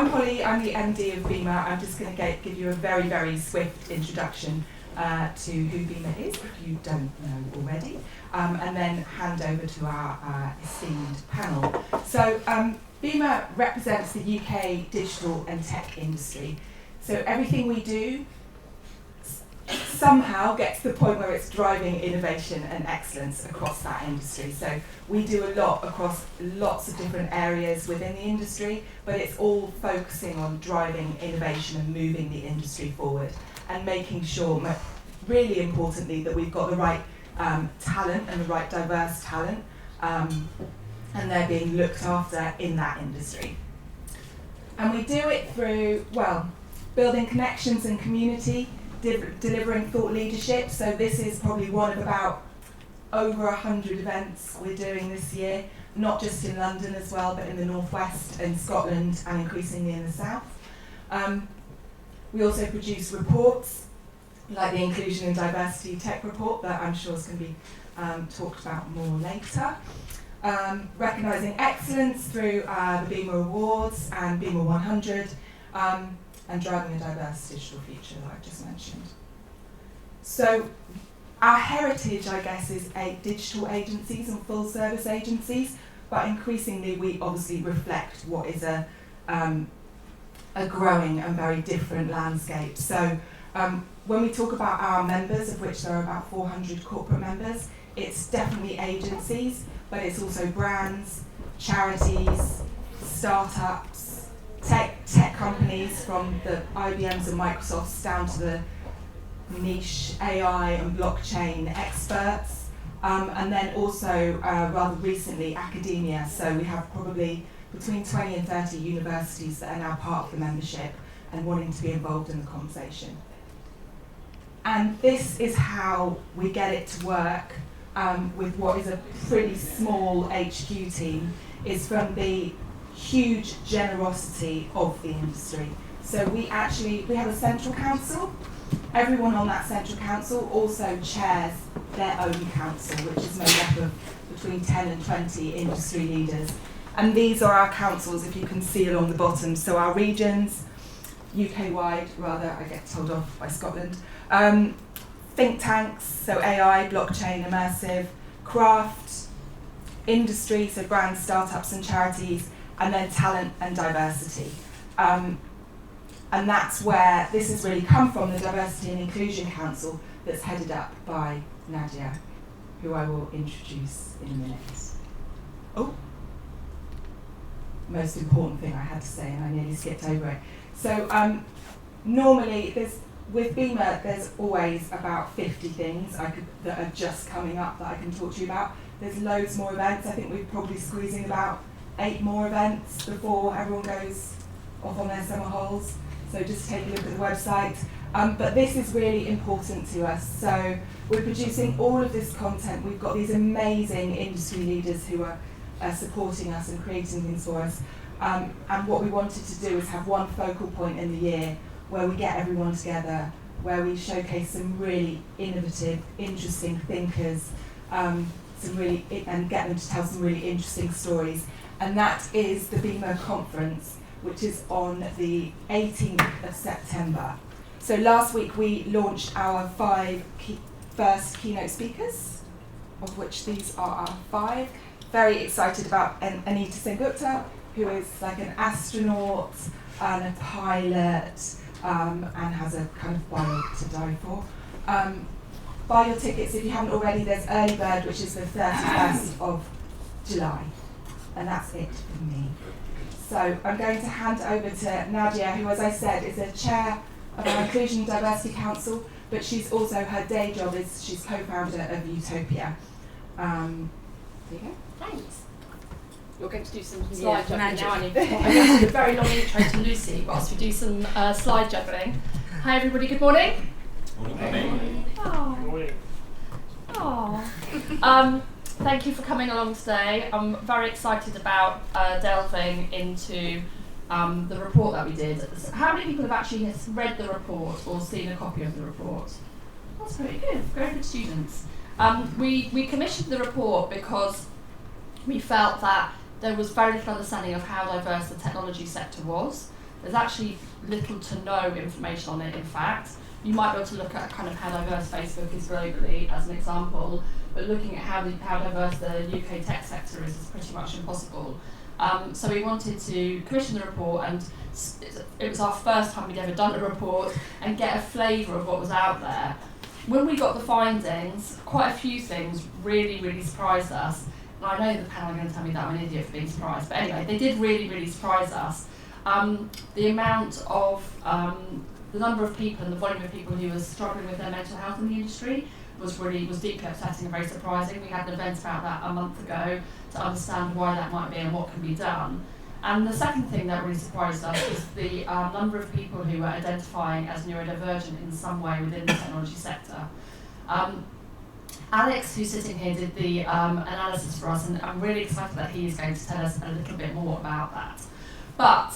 I'm Holly, I'm the MD of BIMA. I'm just going to give you a very, very swift introduction to who BIMA is, if you don't know already, and then hand over to our esteemed panel. So BIMA represents the UK digital and tech industry. So everything we do somehow gets to the point where it's driving innovation and excellence across that industry. So we do a lot across lots of different areas within the industry, but it's all focusing on driving innovation and moving the industry forward and making sure, really importantly, that we've got the right talent and the right diverse talent, and they're being looked after in that industry. And we do it through, well, building connections and community, delivering thought leadership. So this is probably one of about over 100 events we're doing this year, not just in London as well, but in the Northwest and Scotland and increasingly in the South. We also produce reports like the Inclusion and Diversity Tech Report that I'm sure is going to be talked about more later. Recognising excellence through the BIMA Awards and BIMA 100, and driving a diverse digital future that I've just mentioned. So our heritage, I guess, is digital agencies and full service agencies, but increasingly we obviously reflect what is a growing and very different landscape. So when we talk about our members, of which there are about 400 corporate members, it's definitely agencies, but it's also brands, charities, startups, tech companies from the IBMs and Microsofts down to the niche AI and blockchain experts, and then also rather recently academia. So we have probably between 20 and 30 universities that are now part of the membership and wanting to be involved in the conversation. And this is how we get it to work with what is a pretty small HQ team, is from the huge generosity of the industry. So we have a central council. Everyone on that central council also chairs their own council, which is made up of between 10 and 20 industry leaders. And these are our councils, if you can see along the bottom. So our regions, UK-wide, rather, I get told off by Scotland. Think tanks, so AI, blockchain, immersive, craft, industry, so brands, startups and charities, and then talent and diversity. And that's where this has really come from, the Diversity and Inclusion Council that's headed up by Nadya, who I will introduce in a minute. Oh, most important thing I had to say, and I nearly skipped over it. So normally, with BIMA, there's always about 50 things that are just coming up that I can talk to you about. There's loads more events. I think we're probably squeezing about 8 more events before everyone goes off on their summer holes. So just take a look at the website. But this is really important to us. So we're producing all of this content. We've got these amazing industry leaders who are supporting us and creating things for us. And what we wanted to do is have one focal point in the year where we get everyone together, where we showcase some really innovative, interesting thinkers, and get them to tell some really interesting stories. And that is the BIMA conference, which is on the 18th of September. So last week we launched our 5 first keynote speakers, of which these are our 5. Very excited about Anita Sengupta, who is like an astronaut and a pilot, and has a kind of bio to die for. Buy your tickets if you haven't already. There's early bird, which is the 31st of July. And that's it for me. So I'm going to hand over to Nadya, who, as I said, is a chair of our Inclusion and Diversity Council, but she's also, her day job is she's co-founder of Utopia. There you go. Thanks. You're going to do some slide juggling now, aren't you? I'm going to do a very long intro to Lucy whilst we do some slide juggling. Hi everybody, good morning. Good morning. Thank you for coming along today. I'm very excited about delving into the report that we did. How many people have actually read the report or seen a copy of the report? That's very good, very good students. We commissioned the report because we felt that there was very little understanding of how diverse the technology sector was. There's actually little to no information on it, in fact. You might be able to look at kind of how diverse Facebook is globally as an example, but looking at how diverse the UK tech sector is pretty much impossible. So we wanted to commission the report, and it was our first time we'd ever done a report and get a flavour of what was out there. When we got the findings, quite a few things really, really surprised us. And I know the panel are going to tell me that I'm an idiot for being surprised, but anyway, they did really, really surprise us. The amount of, the number of people and the volume of people who were struggling with their mental health in the industry was deeply upsetting and very surprising. We had an event about that a month ago to understand why that might be and what can be done. And the second thing that really surprised us is the number of people who were identifying as neurodivergent in some way within the technology sector. Alex, who's sitting here, did the analysis for us, and I'm really excited that he is going to tell us a little bit more about that. But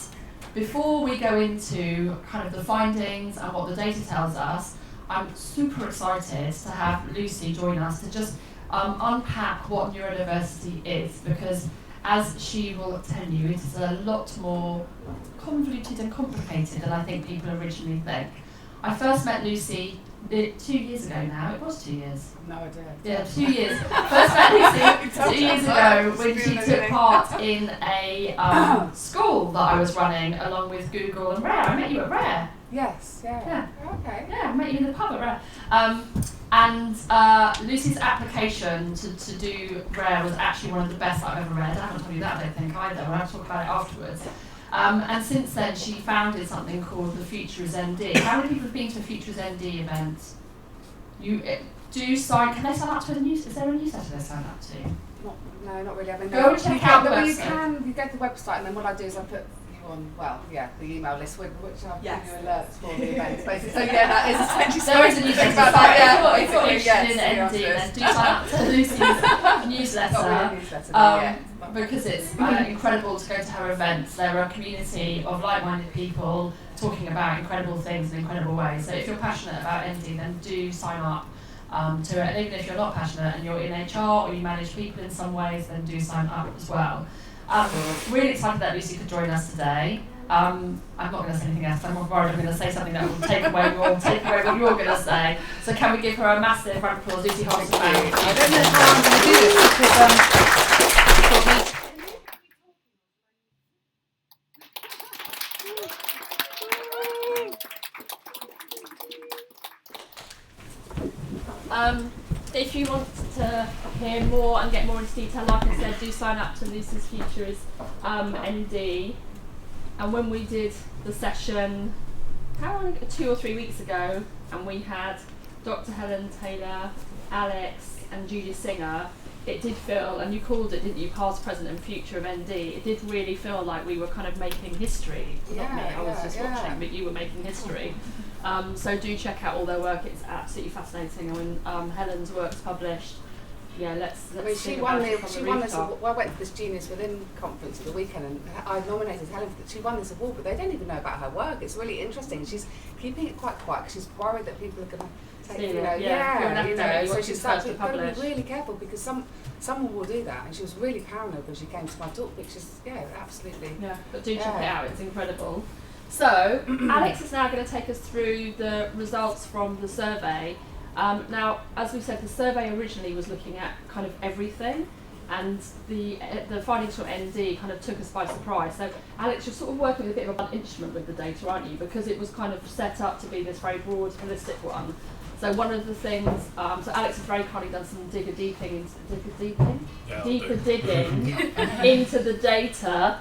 before we go into kind of the findings and what the data tells us, I'm super excited to have Lucy join us to just unpack what neurodiversity is, because as she will tell you, it is a lot more convoluted and complicated than I think people originally think. I first met Lucy 2 years ago now. It was 2 years. No idea. Yeah, 2 years. First met Lucy 2 years ago when she took part in a school that I was running along with Google and Rare. I met you at Rare. Yes, yeah. Okay. Yeah, I met you in the pub at Rare. And Lucy's application to do Rare was actually one of the best I've ever read. I haven't told you that, I don't think, either. I'll talk about it afterwards. And since then, she founded something called the Future is ND. How many people have been to a Future is ND event? Can they sign up to a news? Is there a newsletter they sign up to? No, not really. I mean, go and check out the website. You go to the website, and then what I do is I put you on, the email list, which I'll give you alerts for the events, basically. So yeah, that is essentially there is a newsletter. If you're interested in ND, yes, then do sign up to Lucy's newsletter. Not really a newsletter, because it's incredible to go to her events. There are a community of like-minded people talking about incredible things in incredible ways. So if you're passionate about ND, then do sign up to it. And even if you're not passionate and you're in HR or you manage people in some ways, then do sign up as well. Really excited that Lucy could join us today. I'm not going to say anything else. I'm worried I'm going to say something that will take away what you're going to say. So can we give her a massive round of applause, Lucy Hobbs? I don't know how I'm going to do this because if you want to hear more and get more into detail, like I said, do sign up to Lucy's Futures ND. And when we did the session, 2 or 3 weeks ago, and we had Dr. Helen Taylor, Alex, and Judy Singer, it did feel, and you called it, didn't you, past, present, and future of ND. It did really feel like we were kind of making history. Not me, I was just watching, but you were making history. So do check out all their work. It's absolutely fascinating. I mean, Helen's work's published. Yeah, let's she won this. Well, I went to this Genius Within conference at the weekend, and I nominated Helen. She won this award, but they don't even know about her work. It's really interesting. She's keeping it quite quiet because she's worried that people are going to take, So she's got to be really careful because someone will do that, and she was really paranoid when she came to my talk. Which is absolutely. Yeah, but do check it out. It's incredible. So Alex is now going to take us through the results from the survey. Now, as we said, the survey originally was looking at kind of everything, and the findings from ND kind of took us by surprise. So, Alex, you're sort of working with a bit of an instrument with the data, aren't you? Because it was kind of set up to be this very broad, holistic one. So one of the things, so Alex has very kindly done some deeper digging into the data.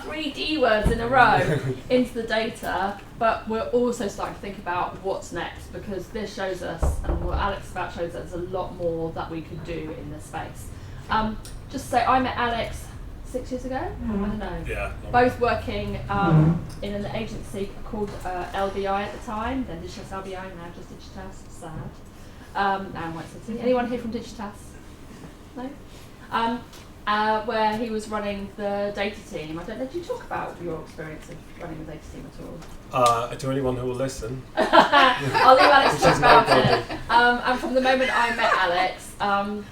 3 D words in a row into the data. But we're also starting to think about what's next, because this shows us, and what Alex is about shows us, there's a lot more that we could do in this space. Just to say, I met Alex 6 years ago. I don't know. Yeah. Both working in an agency called LBI at the time, then Digitas LBI, now just Digitas. Sad. Now White City. Anyone here from Digitas? No. Where he was running the data team. I don't know. Did you talk about your experience of running the data team at all? To anyone who will listen. I'll leave Alex talk about it. And from the moment I met Alex, I'm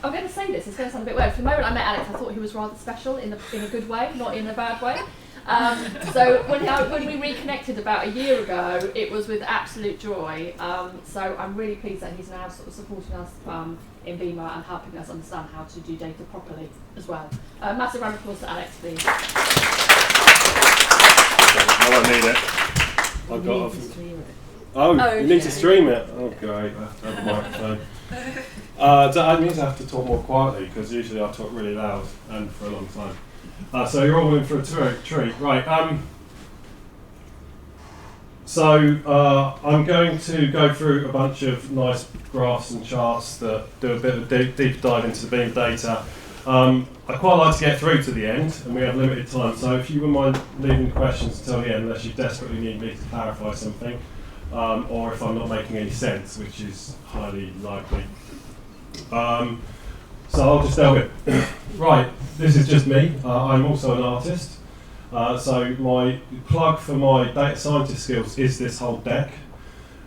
going to say this, it's going to sound a bit weird. From the moment I met Alex, I thought he was rather special in a good way, not in a bad way. So when we reconnected about a year ago, it was with absolute joy. So I'm really pleased that he's now sort of supporting us in BIMA and helping us understand how to do data properly as well. Massive round of applause to Alex, please. I won't need it. I've got you need to stream it. Oh, great. I have a microphone. I need to have to talk more quietly because usually I talk really loud and for a long time. So you're all in for a treat. Right. I'm going to go through a bunch of nice graphs and charts that do a bit of a deep dive into the BIMA data. I quite like to get through to the end, and we have limited time, so if you wouldn't mind leaving the questions until the end, unless you desperately need me to clarify something, or if I'm not making any sense, which is highly likely. So I'll just delve in. Right, this is just me. I'm also an artist. So my plug for my data scientist skills is this whole deck.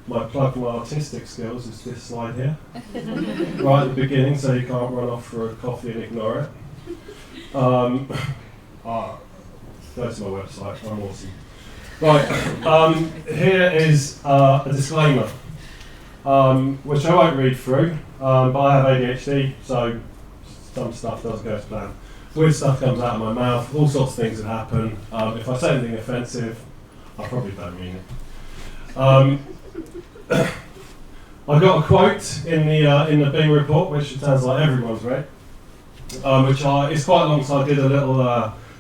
My plug for my artistic skills is this slide here. Right at the beginning, so you can't run off for a coffee and ignore it. Go to my website, I'm awesome. Right, here is a disclaimer, which I won't read through, but I have ADHD, so some stuff doesn't go to plan. Weird stuff comes out of my mouth, all sorts of things that happen. If I say anything offensive, I probably don't mean it. I got a quote in the BIMA report, which it sounds like everyone's read, which is quite long, so I did a little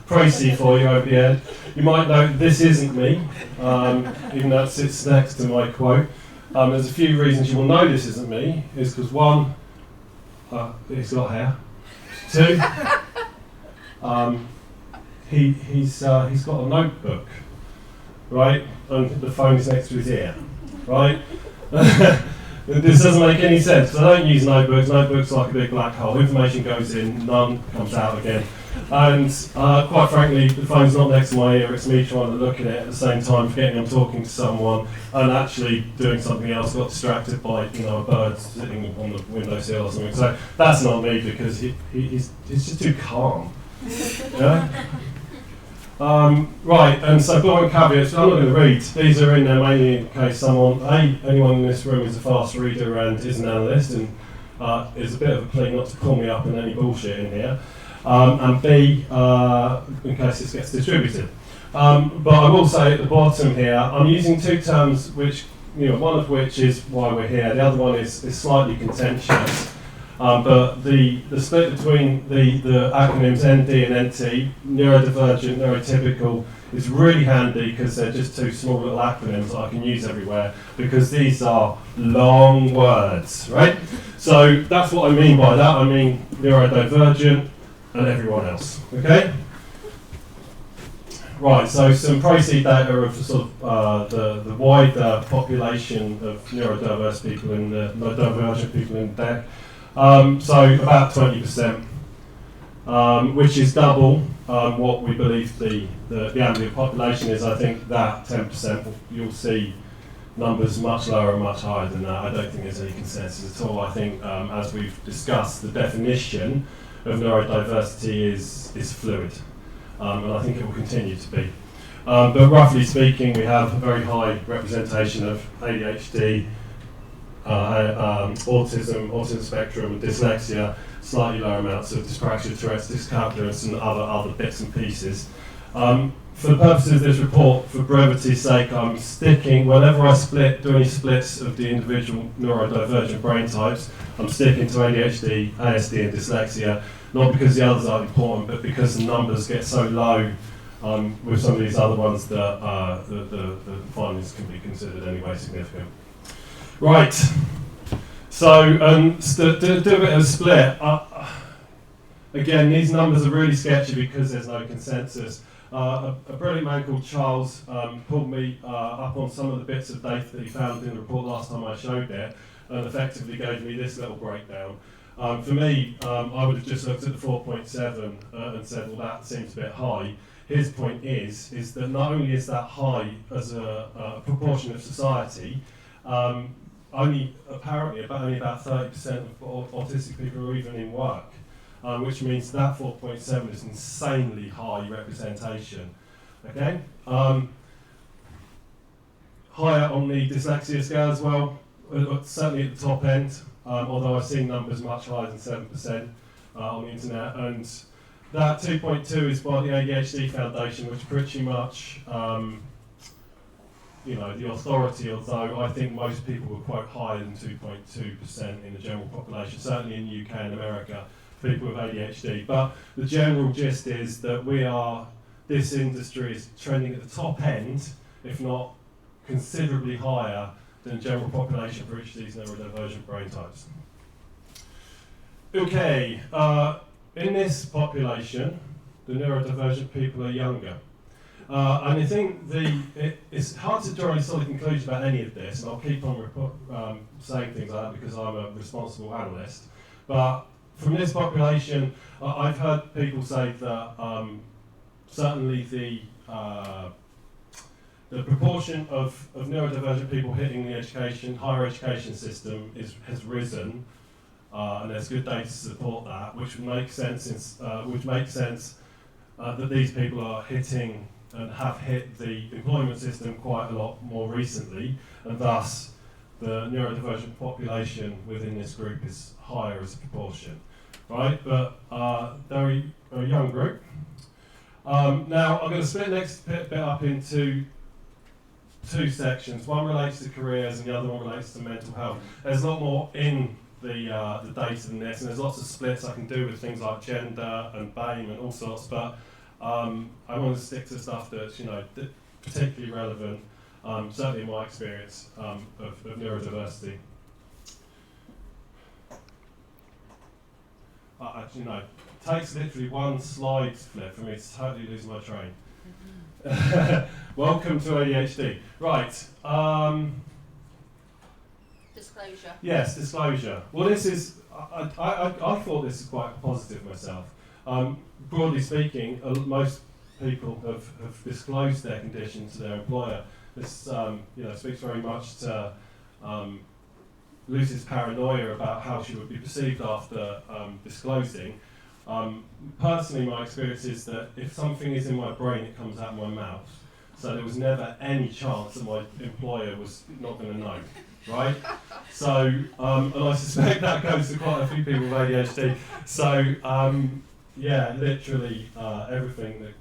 précis for you over the end. You might note this isn't me, even though it sits next to my quote. There's a few reasons you will know this isn't me. Is because one, he's got hair. Two, he's got a notebook, right, and the phone is next to his ear, right. This doesn't make any sense because I don't use notebooks. Notebooks are like a big black hole. Information goes in, none comes out again. And quite frankly, the phone's not next to my ear. It's me trying to look at it at the same time, forgetting I'm talking to someone and actually doing something else. Got distracted by a bird sitting on the windowsill or something. So that's not me because he's just too calm. Yeah. Right, and so boring caveats, I'm not going to read. These are in there mainly in case anyone in this room is a fast reader and is an analyst, and is a bit of a plea not to pull me up in any bullshit in here, and B, in case this gets distributed. But I will say at the bottom here, I'm using two terms which, one of which is why we're here, the other one is slightly contentious. But the split between the acronyms ND and NT, neurodivergent, neurotypical, is really handy because they're just two small little acronyms that I can use everywhere because these are long words, right? So that's what I mean by that. I mean neurodivergent and everyone else, okay? Right, so some précis data of sort of the wider population of neurodiverse people and neurodivergent people in DEC. So about 20%, which is double what we believe the ambient population is. I think that 10%, you'll see numbers much lower and much higher than that. I don't think there's any consensus at all. I think, as we've discussed, the definition of neurodiversity is fluid, and I think it will continue to be. But roughly speaking, we have a very high representation of ADHD, autism spectrum, and dyslexia, slightly lower amounts of dyspraxia, Tourette's, dyscalculus, and other bits and pieces. For the purposes of this report, for brevity's sake, I'm sticking, whenever I do any splits of the individual neurodivergent brain types, I'm sticking to ADHD, ASD, and dyslexia, not because the others aren't important, but because the numbers get so low with some of these other ones that the findings can be considered anyway significant. Right, so do a bit of a split. Again, these numbers are really sketchy because there's no consensus. A brilliant man called Charles pulled me up on some of the bits of data that he found in the report last time I showed it, and effectively gave me this little breakdown. For me, I would have just looked at the 4.7 and said, well, that seems a bit high. His point is that not only is that high as a proportion of society, only about 30% of autistic people are even in work, which means that 4.7 is insanely high representation. Okay. Higher on the dyslexia scale as well, certainly at the top end, although I've seen numbers much higher than 7% on the internet. And that 2.2 is by the ADHD Foundation, which pretty much, the authority, although I think most people will quote higher than 2.2% in the general population, certainly in the UK and America, people with ADHD. But the general gist is that this industry is trending at the top end, if not considerably higher than general population for each of these neurodivergent brain types. Okay, in this population, the neurodivergent people are younger. And I think it's hard to draw any solid conclusion about any of this, and I'll keep on saying things like that because I'm a responsible analyst. But from this population, I've heard people say that certainly the proportion of neurodivergent people hitting the higher education system has risen, and there's good data to support that, which would make sense. That these people are hitting and have hit the employment system quite a lot more recently, and thus the neurodivergent population within this group is higher as a proportion, right? But they're a young group. Now I'm going to split the next bit up into two sections. One relates to careers and the other one relates to mental health. There's a lot more in the data than this, and there's lots of splits I can do with things like gender and BAME and all sorts, but I want to stick to stuff that's particularly relevant, certainly in my experience of neurodiversity. Actually, no. It takes literally one slide flip for me to totally lose my train. Welcome to ADHD. Right. Disclosure. Yes, disclosure. Well, this is. I thought this is quite positive myself. Broadly speaking, most people have disclosed their condition to their employer. This speaks very much to Lucy's paranoia about how she would be perceived after disclosing. Personally, my experience is that if something is in my brain, it comes out of my mouth. So there was never any chance that my employer was not going to know, right? So, and I suspect that goes to quite a few people with ADHD. So, literally everything that,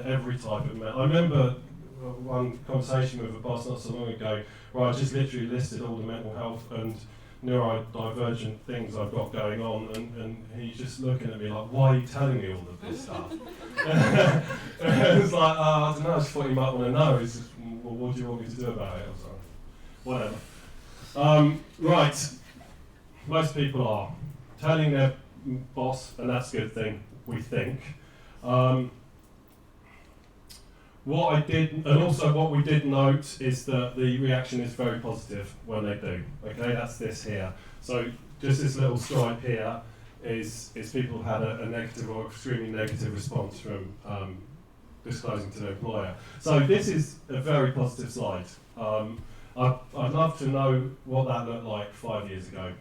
every type of I remember one conversation with a boss not so long ago where I just literally listed all the mental health and neurodivergent things I've got going on, and he's just looking at me like, why are you telling me all of this stuff? It's like, I don't know, I just thought you might want to know. It's just, well, what do you want me to do about it? I was like, whatever. Right, most people are telling their boss, and that's a good thing, we think. What we did note is that the reaction is very positive when they do. Okay, that's this here. So just this little stripe here is people have had a negative or extremely negative response from disclosing to their employer. So this is a very positive slide. I'd love to know what that looked like 5 years ago.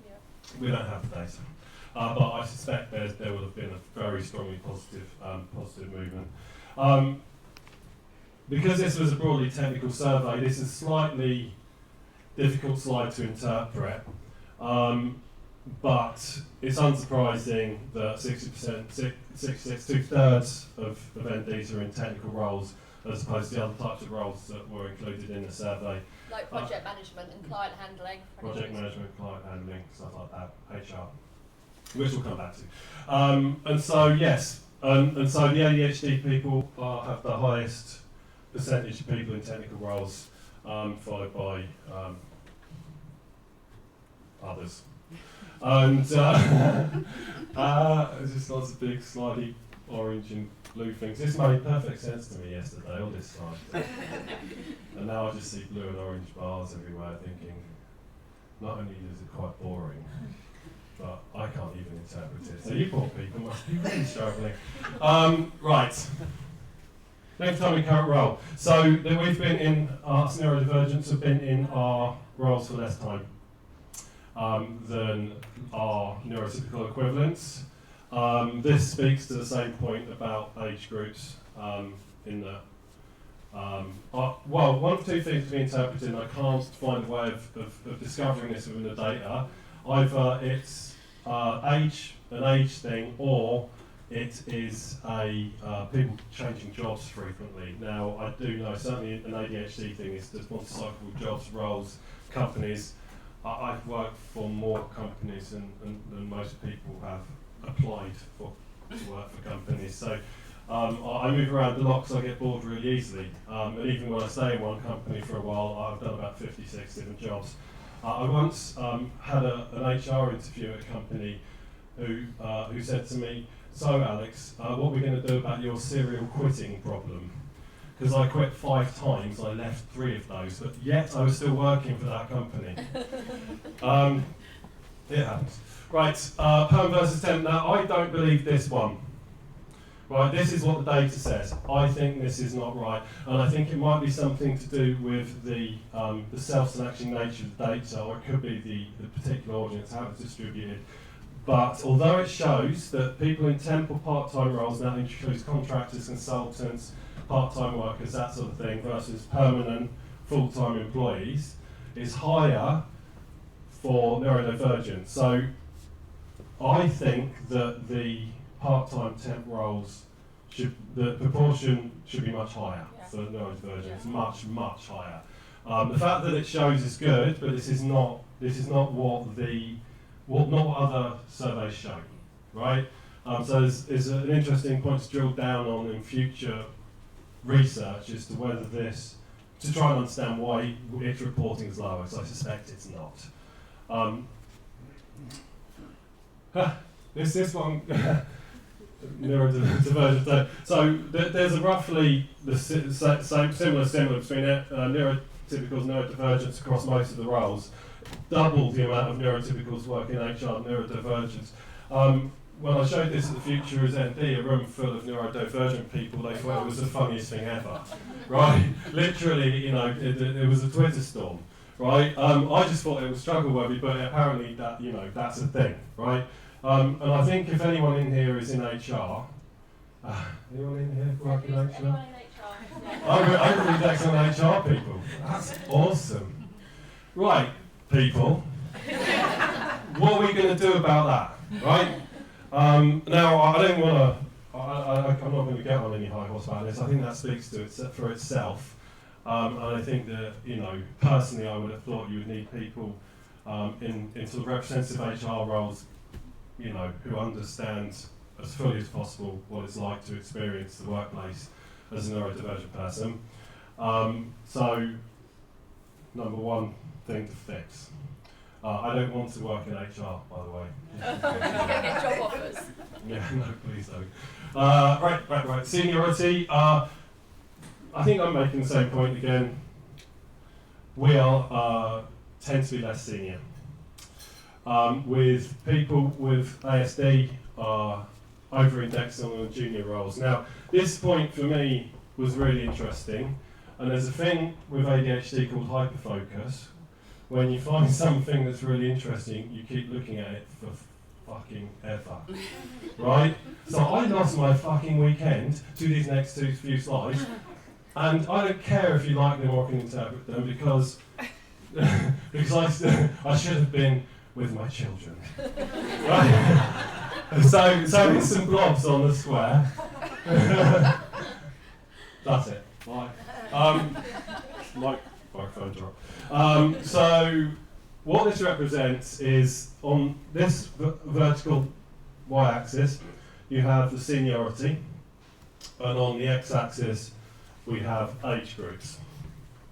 Yeah. We don't have the data. But I suspect there would have been a very strongly positive movement. Because this was a broadly technical survey, this is a slightly difficult slide to interpret, but it's unsurprising that 2/3 of NDs are in technical roles as opposed to the other types of roles that were included in the survey. Like project management and client handling. Project management, client handling, stuff like that, HR. Which we'll come back to. And so the ADHD people have the highest percentage of people in technical roles, followed by others. And there's just lots of big, slightly orange and blue things. This made perfect sense to me yesterday, all this time. And now I just see blue and orange bars everywhere, thinking, not only is it quite boring, but I can't even interpret it. So you poor people must be really struggling. Right. Next time in current role. So we've been in, us neurodivergents have been in our roles for less time than our neurotypical equivalents. This speaks to the same point about age groups. in that. Well, one of two things to be interpreted, and I can't find a way of discovering this within the data. Either it's an age thing, or it is people changing jobs frequently. Now, I do know certainly an ADHD thing is just motorcycle jobs, roles, companies. I've worked for more companies than most people have applied to work for companies. So I move around a lot because I get bored really easily. And even when I stay in one company for a while, I've done about 56 different jobs. I once had an HR interview at a company who said to me, "So Alex, what are we going to do about your serial quitting problem?" Because I quit 5 times, I left 3 of those, but yet I was still working for that company. It happens. Right, perm versus temp. Now, I don't believe this one. Right, this is what the data says. I think this is not right, and I think it might be something to do with the self-selecting nature of the data, or it could be the particular audience, how it's distributed. But although it shows that people in temp or part-time roles, now includes contractors, consultants, part-time workers, that sort of thing, versus permanent full-time employees, is higher for neurodivergent. So I think that the part-time temp roles the proportion should be much higher for neurodivergence, much, much higher. The fact that it shows is good, but this is not what other surveys show, right? So there's an interesting point to drill down on in future research as to whether to try and understand why its reporting is lower, because I suspect it's not. This one, neurodivergent. So there's a roughly similar between neurotypicals and neurodivergence across most of the roles. Double the amount of neurotypicals work in HR and neurodivergence. When I showed this at the Future is ND, a room full of neurodivergent people, they thought it was the funniest thing ever, right? Literally, it was a Twitter storm, right? I just thought it was struggle-worthy, but apparently that's a thing, right? And I think if anyone in here is in HR, anyone in here work in HR? Anyone in HR? I really excellent HR people. That's awesome. Right, people. What are we going to do about that, right? Now, I don't want to. I'm not going to get on any high horse about this. I think that speaks to it for itself. And I think that, personally, I would have thought you would need people in sort of representative HR roles, who understand as fully as possible what it's like to experience the workplace as a neurodivergent person. So, number one thing to fix. I don't want to work in HR, by the way. You're going to get job offers. Yeah, no, please don't. Right. Seniority. I think I'm making the same point again. We tend to be less senior. With people with ASD over-indexing on the junior roles. Now, this point for me was really interesting, and there's a thing with ADHD called hyperfocus. When you find something that's really interesting, you keep looking at it for fucking ever, right? So I lost my fucking weekend to these next few slides, and I don't care if you like them or can interpret them, because I should have been with my children, right? So it's some blobs on the square. That's it. Bye. Microphone drop. So what this represents is, on this vertical y-axis, you have the seniority, and on the x-axis we have age groups.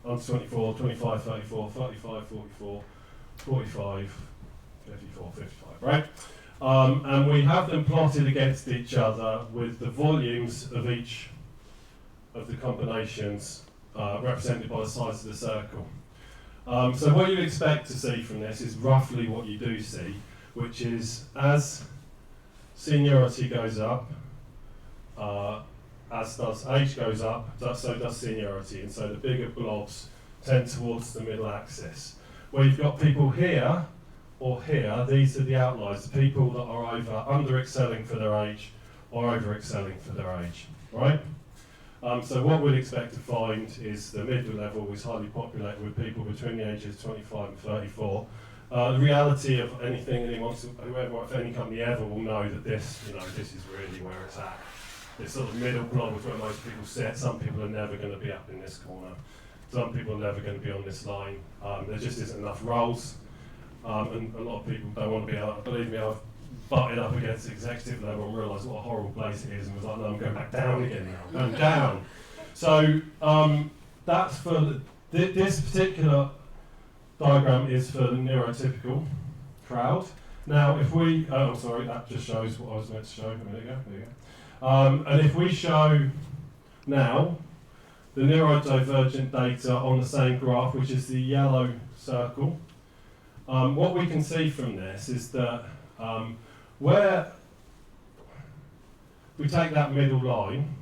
Under 24, 25, 34, 35, 44, 45, 54, 55, right? And we have them plotted against each other with the volumes of each of the combinations represented by the size of the circle. So what you expect to see from this is roughly what you do see, which is as seniority goes up, as does age goes up, so does seniority, and so the bigger blobs tend towards the middle axis. Where you've got people here or here, these are the outliers, the people that are either under-excelling for their age or over-excelling for their age, right? So what we'd expect to find is the middle level is highly populated with people between the ages of 25 and 34. The reality of anything, whoever, if any company ever will know that this is really where it's at. This sort of middle ground is where most people sit. Some people are never going to be up in this corner. Some people are never going to be on this line. There just isn't enough roles. And a lot of people don't want to be out. Believe me, I've butted up against the executive level and realised what a horrible place it is and was like, no, I'm going back down again now. I'm going down. So that's for this particular diagram is for the neurotypical crowd. Now, if we, sorry, that just shows what I was meant to show a minute ago. There you go. And if we show now the neurodivergent data on the same graph, which is the yellow circle, what we can see from this is that where we take that middle line,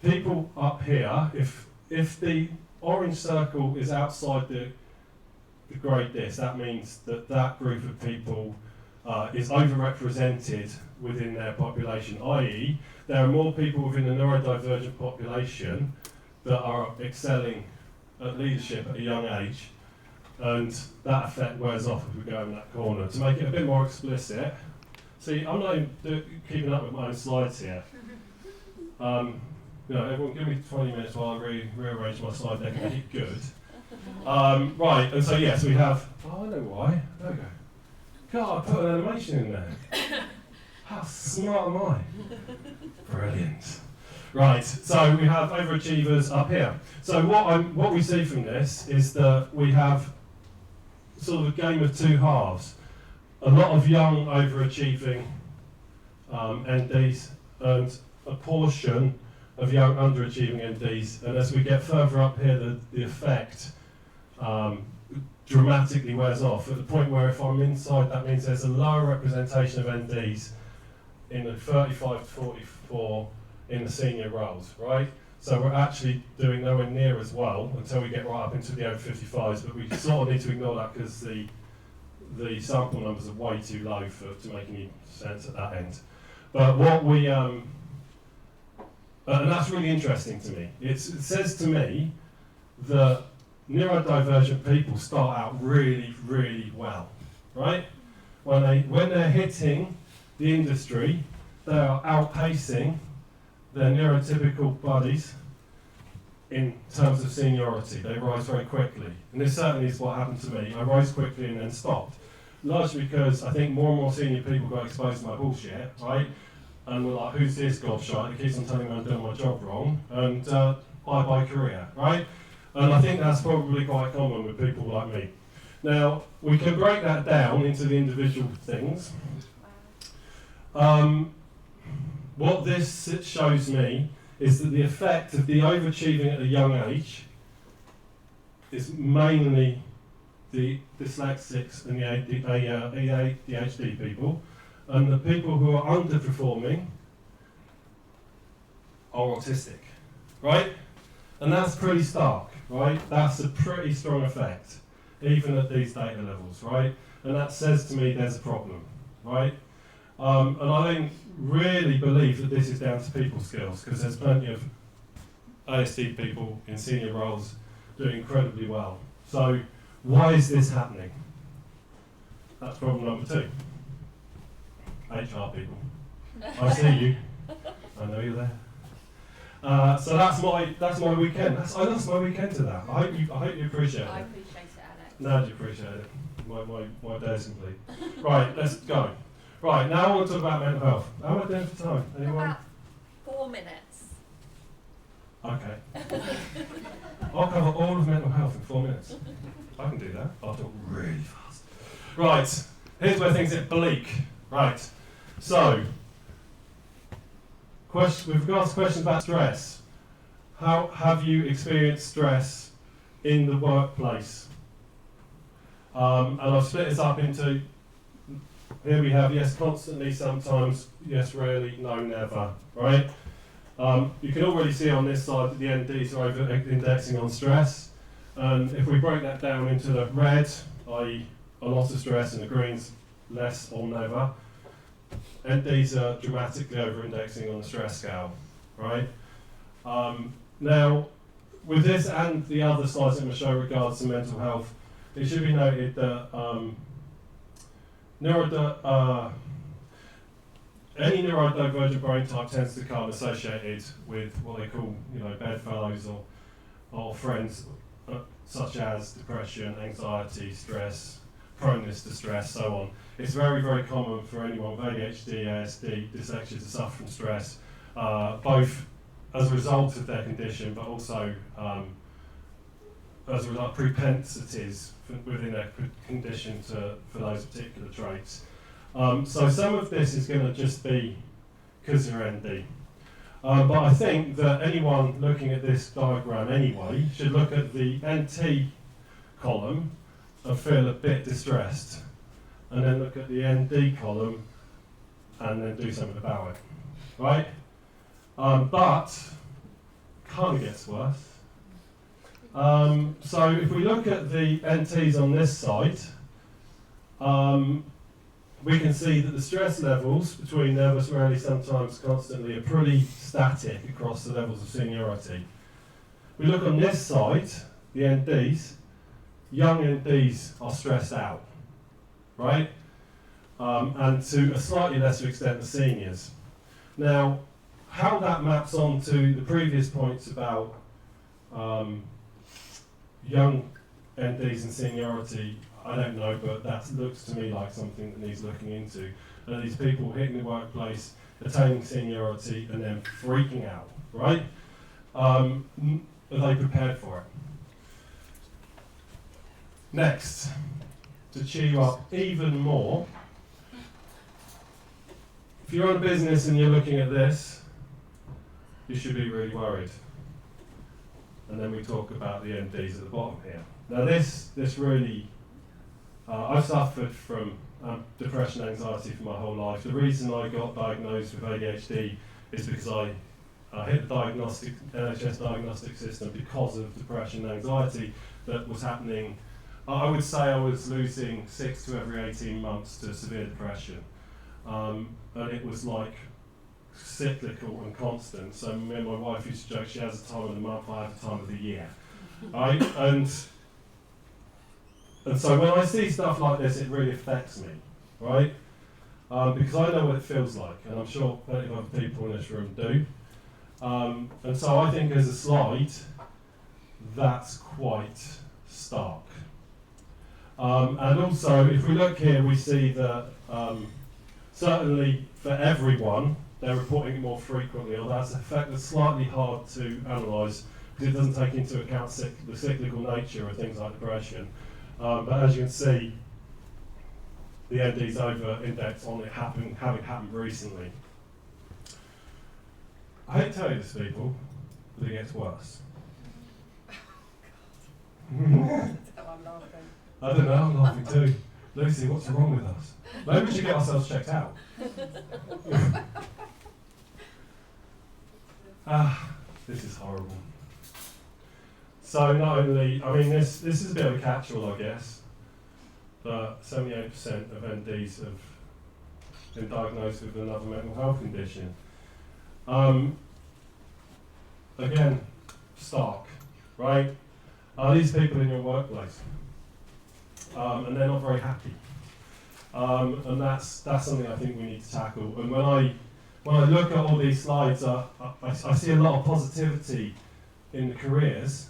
people up here, if the orange circle is outside the grey disc, that means that that group of people is overrepresented within their population, i.e. there are more people within the neurodivergent population that are excelling at leadership at a young age, and that effect wears off if we go in that corner. To make it a bit more explicit, see, I'm not even keeping up with my own slides here. Everyone give me 20 minutes while I rearrange my slide deck and make it good. Right, and so yes, we have, I know why, there we go. God, I put an animation in there. How smart am I? Brilliant. Right, so we have overachievers up here. So what we see from this is that we have sort of a game of two halves. A lot of young overachieving NDs and a portion of young underachieving NDs. And as we get further up here, the effect dramatically wears off, at the point where if I'm inside, that means there's a lower representation of NDs in the 35 to 44 in the senior roles, right? So we're actually doing nowhere near as well until we get right up into the over 55s, but we sort of need to ignore that because the sample numbers are way too low to make any sense at that end. But what we, and that's really interesting to me. It says to me that neurodivergent people start out really, really well, right? When they're hitting the industry, they are outpacing their neurotypical buddies in terms of seniority. They rise very quickly. And this certainly is what happened to me. I rose quickly and then stopped. Largely because I think more and more senior people got exposed to my bullshit, right? And were like, who's this gobshite that keeps on telling me I'm doing my job wrong? And bye-bye career, right? And I think that's probably quite common with people like me. Now, we can break that down into the individual things. What this shows me is that the effect of the overachieving at a young age is mainly the dyslexics and the ADHD people, and the people who are underperforming are autistic, right? And that's pretty stark, right? That's a pretty strong effect, even at these data levels, right? And that says to me there's a problem, right? And I don't really believe that this is down to people skills, because there's plenty of ASD people in senior roles doing incredibly well. So why is this happening? That's problem number 2. HR people. I see you. I know you're there. So that's my weekend. That's my weekend to that. I hope you appreciate it. I appreciate it, Alex. Nadya appreciate it. My day's complete. Right, let's go. Right, now I want to talk about mental health. How am I doing for time? Anyone? About 4 minutes. Okay. I'll cover all of mental health in 4 minutes. I can do that. I'll talk really fast. Right, here's where things get bleak. Right, so, with regards to questions about stress, how have you experienced stress in the workplace? And I've split this up into, here we have yes, constantly, sometimes, yes, rarely, no, never, right? You can already see on this side that the NDs are over-indexing on stress, and if we break that down into the red, i.e. a lot of stress, and the greens, less or never, NDs are dramatically over-indexing on the stress scale, right? Now, with this and the other slides I'm going to show regards to mental health, it should be noted that any neurodivergent brain type tends to become associated with what they call, bedfellows or friends, such as depression, anxiety, stress, proneness to stress, so on. It's very, very common for anyone with ADHD, ASD, dyslexia to suffer from stress, both as a result of their condition, but also as a result of propensities within their condition for those particular traits. So some of this is going to just be because they're ND. But I think that anyone looking at this diagram anyway should look at the NT column and feel a bit distressed, and then look at the ND column and then do something about it, right? But kind of gets worse. So if we look at the NTs on this side, we can see that the stress levels between nervous, rarely, sometimes constantly are pretty static across the levels of seniority. We look on this side, the NDs, young NDs are stressed out, right? And to a slightly lesser extent the seniors. Now, how that maps onto the previous points about young NDs and seniority, I don't know, but that looks to me like something that needs looking into. Are these people hitting the workplace, attaining seniority, and then freaking out, right? Are they prepared for it? Next, to cheer you up even more, if you're on a business and you're looking at this, you should be really worried. And then we talk about the NDs at the bottom here. Now this really, I've suffered from depression and anxiety for my whole life. The reason I got diagnosed with ADHD is because I hit the NHS diagnostic system because of depression and anxiety that was happening. I would say I was losing 6 to every 18 months to severe depression. And it was like cyclical and constant. So me and my wife used to joke, she has a time of the month, I have a time of the year. Right? And so when I see stuff like this, it really affects me, right? Because I know what it feels like, and I'm sure plenty of other people in this room do. And so I think as a slide, that's quite stark. And also, if we look here, we see that certainly for everyone, they're reporting it more frequently, although that's a fact that's slightly hard to analyse because it doesn't take into account the cyclical nature of things like depression. But as you can see, the ND's over-index on it having happened recently. I hate to tell you this, people, but it gets worse. I'm laughing. I don't know, I'm laughing too. Lucy, what's wrong with us? Maybe we should get ourselves checked out. This is horrible. So not only, I mean, this is a bit of a catch-all, I guess, but 78% of NDs have been diagnosed with another mental health condition. Again, stark, right? Are these people in your workplace? And they're not very happy. And that's something I think we need to tackle. And when I look at all these slides, I see a lot of positivity in the careers.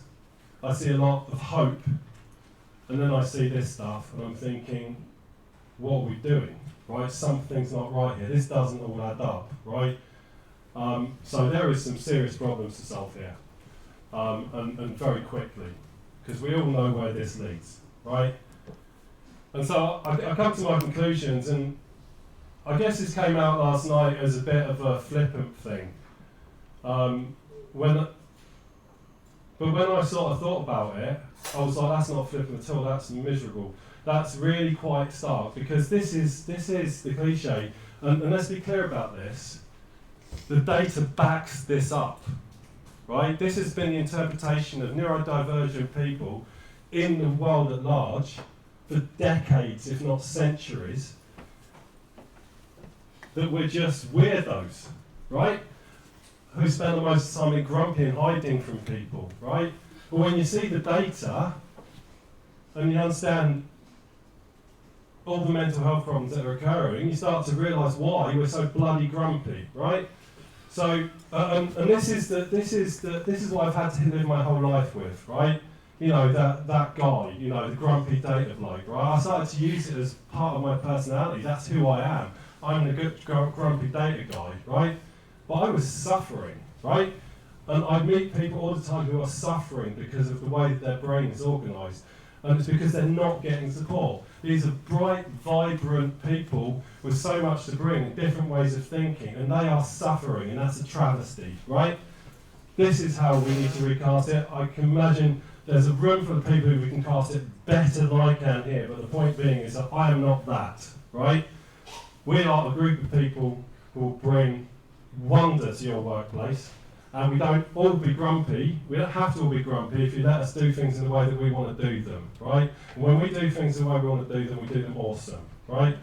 I see a lot of hope. And then I see this stuff, and I'm thinking, what are we doing? Right? Something's not right here. This doesn't all add up, right? So there is some serious problems to solve here, and very quickly, because we all know where this leads, right? And so I come to my conclusions, and I guess this came out last night as a bit of a flippant thing. But when I sort of thought about it, I was like, that's not flippant at all, that's miserable. That's really quite stark, because this is the cliche, and let's be clear about this. The data backs this up, right? This has been the interpretation of neurodivergent people in the world at large for decades, if not centuries, that we're just weirdos, right? who spend the most time being grumpy and hiding from people, right? But when you see the data and you understand all the mental health problems that are occurring, you start to realise why we're so bloody grumpy, right? So, and this is what I've had to live my whole life with, right? You know, that guy, you know, the grumpy data bloke, right? I started to use it as part of my personality. That's who I am. I'm the good grumpy data guy, right? But I was suffering, right? And I meet people all the time who are suffering because of the way that their brain is organised. And it's because they're not getting support. These are bright, vibrant people with so much to bring, different ways of thinking, and they are suffering, and that's a travesty, right? This is how we need to recast it. I can imagine there's a room for the people who can cast it better than I can here, but the point being is that I am not that, right? We are a group of people who will bring wonder to your workplace, and we don't all be grumpy. We don't have to all be grumpy if you let us do things in the way that we want to do them, right? And when we do things the way we want to do them, we do them awesome, right?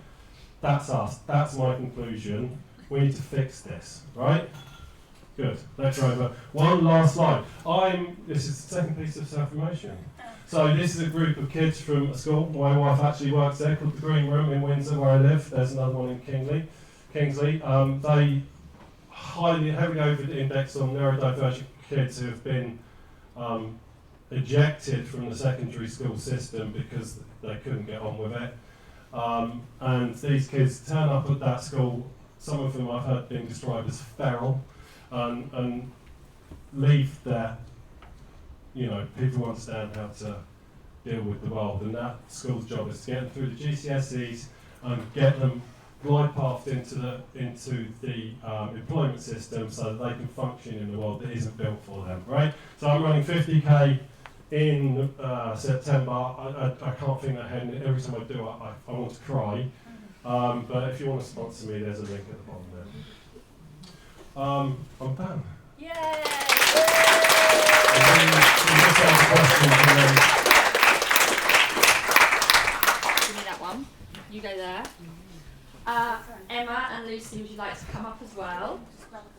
That's us. That's my conclusion. We need to fix this, right? Good. Lecture over. One last slide. This is the second piece of self-promotion. So this is a group of kids from a school. My wife actually works there, called the Green Room in Windsor, where I live. There's another one in Kingsley. They heavily over-indexed on neurodivergent kids who have been ejected from the secondary school system because they couldn't get on with it. And these kids turn up at that school, some of them I've heard being described as feral, and leave there, you know, people who understand how to deal with the world, and that school's job is to get them through the GCSEs and get them glide pathed into the employment system so that they can function in a world that isn't built for them, right? So I'm running 50k in September. I can't think ahead. Every time I do, I want to cry. But if you want to sponsor me, there's a link at the bottom there. I'm done. Yay! Give me that one. You go there. Emma and Lucy, would you like to come up as well?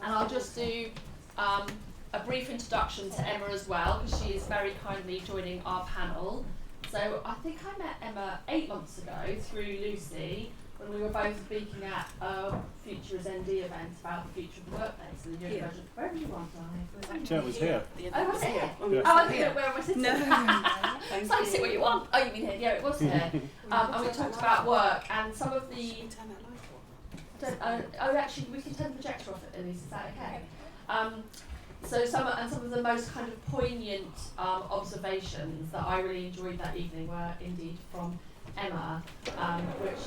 And I'll just do a brief introduction to Emma as well, because she is very kindly joining our panel. So I think I met Emma 8 months ago through Lucy, when we were both speaking at a Future as ND event about the future of the workplace and the neurodivergent. Where were you on, darling? Chair was here. Oh, was it here? Yeah. Oh, I think where am I sitting? No. So sit where you want. Oh, you mean here? Yeah, it was here. And we talked about work and some of the. Actually, we can turn the projector off at least. Is that okay? So some of the most kind of poignant observations that I really enjoyed that evening were indeed from Emma, which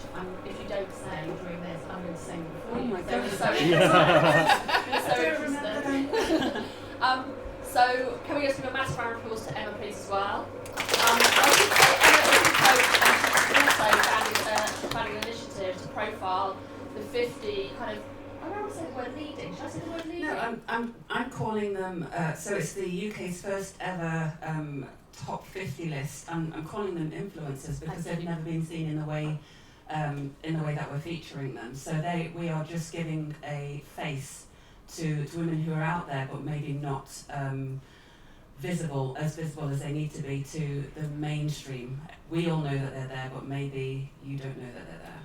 if you don't say during this, I'm going to sing for you. Oh my God. So can we just give a massive round of applause to Emma, please, as well? I should say Emma is a coach, and she's also founding an initiative to profile the 50 kind of. I don't want to say the word leading. Should I say the word leading? No, I'm calling them. So it's the UK's first ever top 50 list. I'm calling them influencers because they've never been seen in the way that we're featuring them. So we are just giving a face to women who are out there, but maybe not visible as they need to be to the mainstream. We all know that they're there, but maybe you don't know that they're there.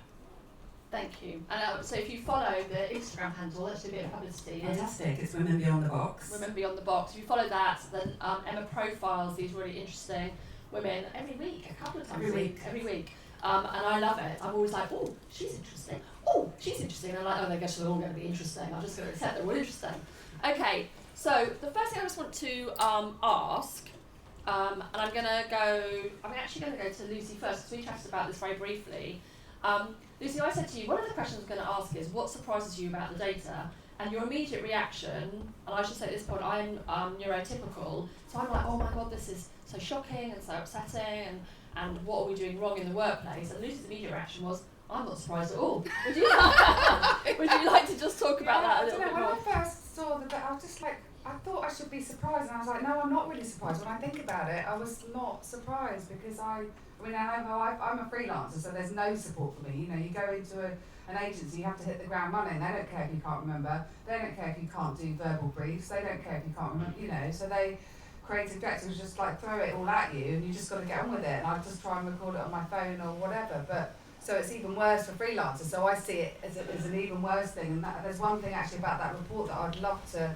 Thank you. And so if you follow the Instagram handle, let's do a bit of publicity. Fantastic. It's Women Beyond the Box. Women Beyond the Box. If you follow that, then Emma profiles these really interesting women every week, a couple of times every week. And I love it. I'm always like, oh, she's interesting. Oh, she's interesting. And I'm like, oh, I guess they're all going to be interesting. I'm just going to accept they're all interesting. Okay, so the first thing I just want to ask, and I'm actually going to go to Lucy first, because we chatted about this very briefly. Lucy, I said to you, one of the questions I'm going to ask is, what surprises you about the data? And your immediate reaction, and I should say at this point, I'm neurotypical, so I'm like, oh my God, this is so shocking and so upsetting, and what are we doing wrong in the workplace? And Lucy's immediate reaction was, I'm not surprised at all. Would you like to just talk about that a little bit more? When I first saw the, I was just like, I thought I should be surprised, and I was like, no, I'm not really surprised. When I think about it, I was not surprised because I know how I'm a freelancer, so there's no support for me. You know, you go into an agency, you have to hit the ground running. They don't care if you can't remember. They don't care if you can't do verbal briefs. They don't care if you can't remember, you know, so they, creative directors just like throw it all at you and you just got to get on with it. And I just try and record it on my phone or whatever. But so it's even worse for freelancers. So I see it as an even worse thing. And there's one thing actually about that report that I'd love to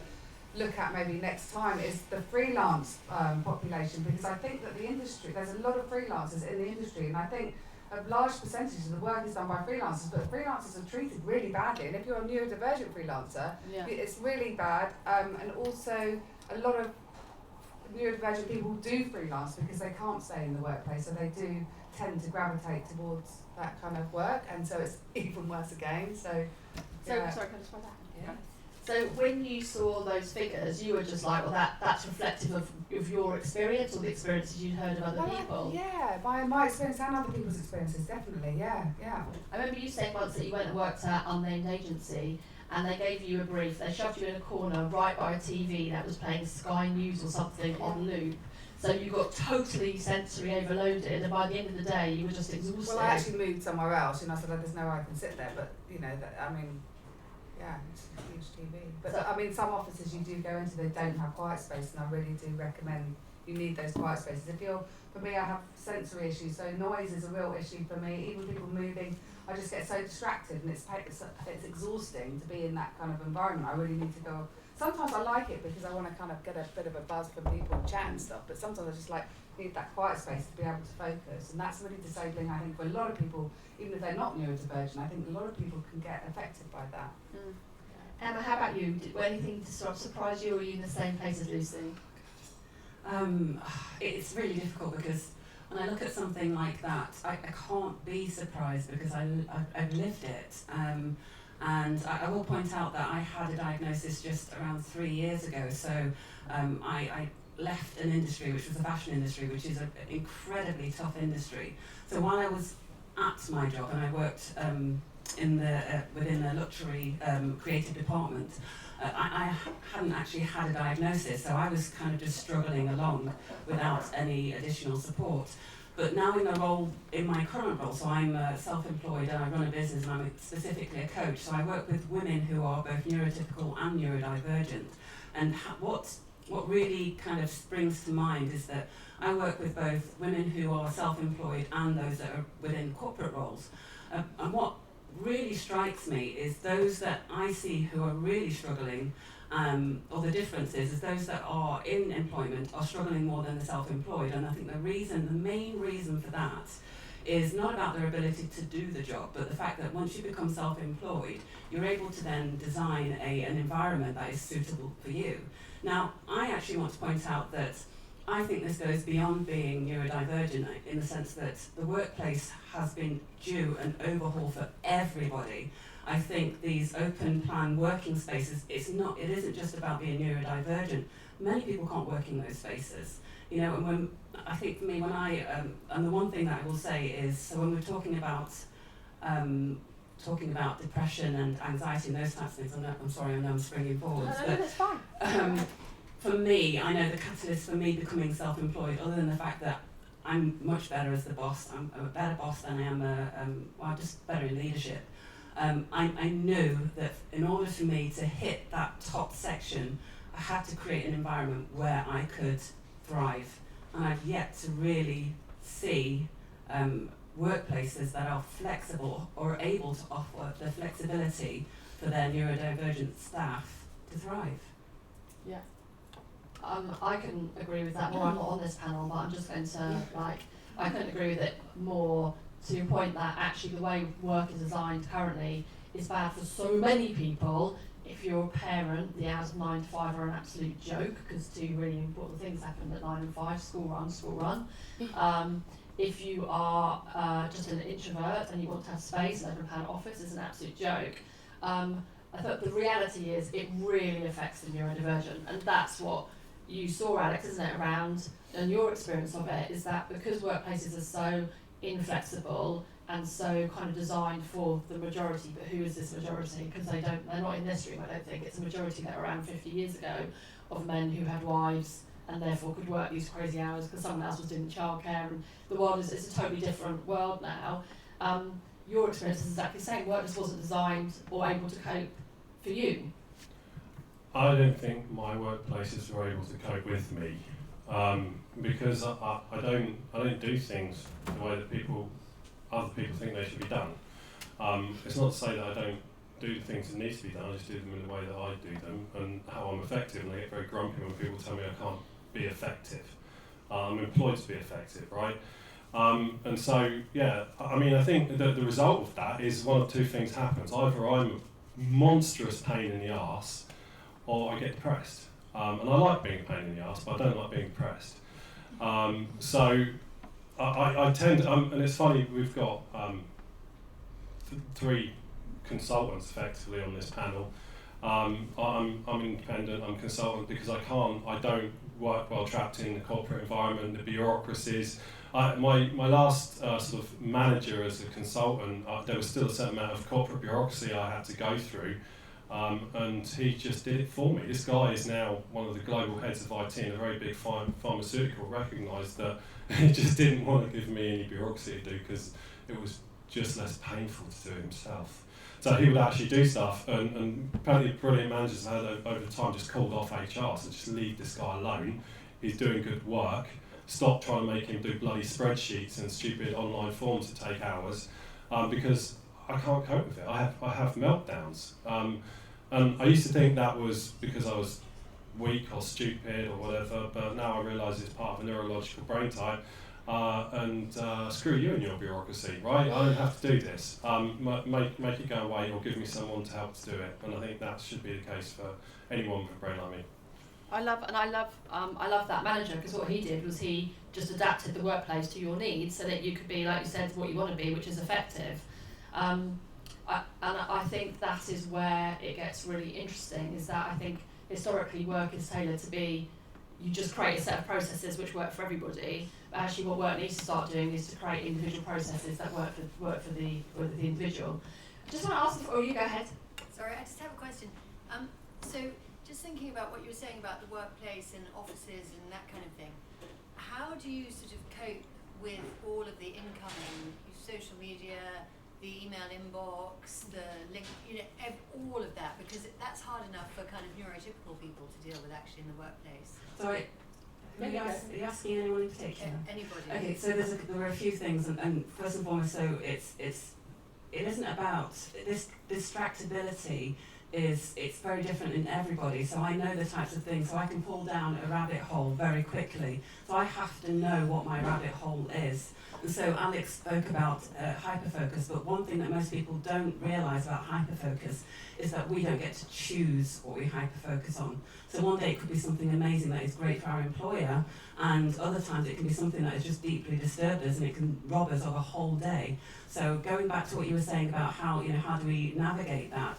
look at maybe next time is the freelance population, because I think that the industry, there's a lot of freelancers in the industry, and I think a large percentage of the work is done by freelancers, but freelancers are treated really badly. And if you're a neurodivergent freelancer, it's really bad. And also a lot of neurodivergent people do freelance because they can't stay in the workplace, so they do tend to gravitate towards that kind of work, and so it's even worse again. So sorry, can I just run that? Yeah. So when you saw those figures, you were just like, well, that's reflective of your experience or the experiences you'd heard of other people? Yeah, my experience and other people's experiences, definitely, yeah. I remember you saying once that you went and worked at unnamed agency, and they gave you a brief, they shoved you in a corner right by a TV that was playing Sky News or something on loop. So you got totally sensory overloaded, and by the end of the day, you were just exhausted. Well, I actually moved somewhere else, and I said, there's no way I can sit there, but, you know, yeah, it's a huge TV. But, I mean, some offices you do go into, they don't have quiet space, and I really do recommend you need those quiet spaces. For me, I have sensory issues, so noise is a real issue for me. Even people moving, I just get so distracted, and it's exhausting to be in that kind of environment. I really need to go. Sometimes I like it because I want to kind of get a bit of a buzz from people and chat and stuff, but sometimes I just need that quiet space to be able to focus, and that's really disabling, I think, for a lot of people, even if they're not neurodivergent. I think a lot of people can get affected by that. Mm. Emma, how about you? Were anything to sort of surprise you, or were you in the same place as Lucy? It's really difficult because when I look at something like that, I can't be surprised because I've lived it. And I will point out that I had a diagnosis just around 3 years ago. So I left an industry, which was the fashion industry, which is an incredibly tough industry. So while I was at my job, and I worked within the luxury creative department, I hadn't actually had a diagnosis, so I was kind of just struggling along without any additional support. But now in my current role, so I'm self-employed and I run a business and I'm specifically a coach, so I work with women who are both neurotypical and neurodivergent. And what really kind of springs to mind is that I work with both women who are self-employed and those that are within corporate roles. And what really strikes me is those that I see who are really struggling, or the difference is those that are in employment are struggling more than the self-employed. And I think the main reason for that is not about their ability to do the job, but the fact that once you become self-employed, you're able to then design an environment that is suitable for you. Now, I actually want to point out that I think this goes beyond being neurodivergent in the sense that the workplace has been due an overhaul for everybody. I think these open plan working spaces, it isn't just about being neurodivergent. Many people can't work in those spaces. You know, and I think for me, and the one thing that I will say is, so when we're talking about depression and anxiety and those types of things, I'm sorry, I know I'm springing forwards. No, that's fine. For me, I know the catalyst for me becoming self-employed, other than the fact that I'm much better as the boss, I'm a better boss than I am, just better in leadership. I knew that in order for me to hit that top section, I had to create an environment where I could thrive. And I've yet to really see workplaces that are flexible or able to offer the flexibility for their neurodivergent staff to thrive. Yeah. I can agree with that more. I'm not on this panel, but I'm just going to, I couldn't agree with it more to your point that actually the way work is designed currently is bad for so many people. If you're a parent, the hours of 9 to 5 are an absolute joke because two really important things happen at 9 and 5, school run. If you are just an introvert and you want to have space, an open plan office is an absolute joke. I thought the reality is it really affects the neurodivergent, and that's what you saw, Alex, isn't it, around, and your experience of it is that because workplaces are so inflexible, and so kind of designed for the majority. But who is this majority? Because they're not in this room, I don't think. It's a majority that were around 50 years ago of men who had wives and therefore could work these crazy hours because someone else was doing childcare, and the world is a totally different world now. Your experience is exactly the same. Work just wasn't designed or able to cope for you. I don't think my workplaces were able to cope with me because I don't do things the way that other people think they should be done. It's not to say that I don't do the things that need to be done. I just do them in the way that I do them and how I'm effective. And I get very grumpy when people tell me I can't be effective. I'm employed to be effective, right? And so, yeah, I mean, I think that the result of that is one of two things happens. Either I'm a monstrous pain in the arse, or I get depressed. And I like being a pain in the arse, but I don't like being depressed. So I tend to, and it's funny, we've got 3 consultants effectively on this panel. I'm independent, I'm consultant because I don't work well trapped in the corporate environment, the bureaucracies. My last sort of manager as a consultant, there was still a certain amount of corporate bureaucracy I had to go through, and he just did it for me. This guy is now one of the global heads of IT in a very big pharmaceutical, recognised that he just didn't want to give me any bureaucracy to do because it was just less painful to do it himself. So he would actually do stuff, and plenty of brilliant managers had over time just called off HR, so just leave this guy alone. He's doing good work. Stop trying to make him do bloody spreadsheets and stupid online forms that take hours, because I can't cope with it. I have meltdowns, and I used to think that was because I was weak or stupid or whatever, but now I realise it's part of a neurological brain type. And screw you and your bureaucracy, right? I don't have to do this. Make it go away, or give me someone to help to do it. And I think that should be the case for anyone with a brain like me. I love that manager, because what he did was he just adapted the workplace to your needs so that you could be, like you said, what you want to be, which is effective. And I think that is where it gets really interesting, is that I think historically work is tailored to be, you just create a set of processes which work for everybody, but actually what work needs to start doing is to create individual processes that work for the individual. I just want to ask, you go ahead. Sorry, I just have a question. So just thinking about what you were saying about the workplace and offices and that kind of thing, how do you sort of cope with all of the incoming social media, the email inbox, the link, all of that, because that's hard enough for kind of neurotypical people to deal with actually in the workplace. Sorry, are you asking anyone in particular? Anybody. Okay, so there are a few things, and first and foremost, so it isn't about this distractibility. It's very different in everybody. So I know the types of things, so I can pull down a rabbit hole very quickly. So I have to know what my rabbit hole is. And so Alex spoke about hyperfocus, but one thing that most people don't realise about hyperfocus is that we don't get to choose what we hyperfocus on. So one day it could be something amazing that is great for our employer, and other times it can be something that has just deeply disturbed us and it can rob us of a whole day. So going back to what you were saying about how do we navigate that,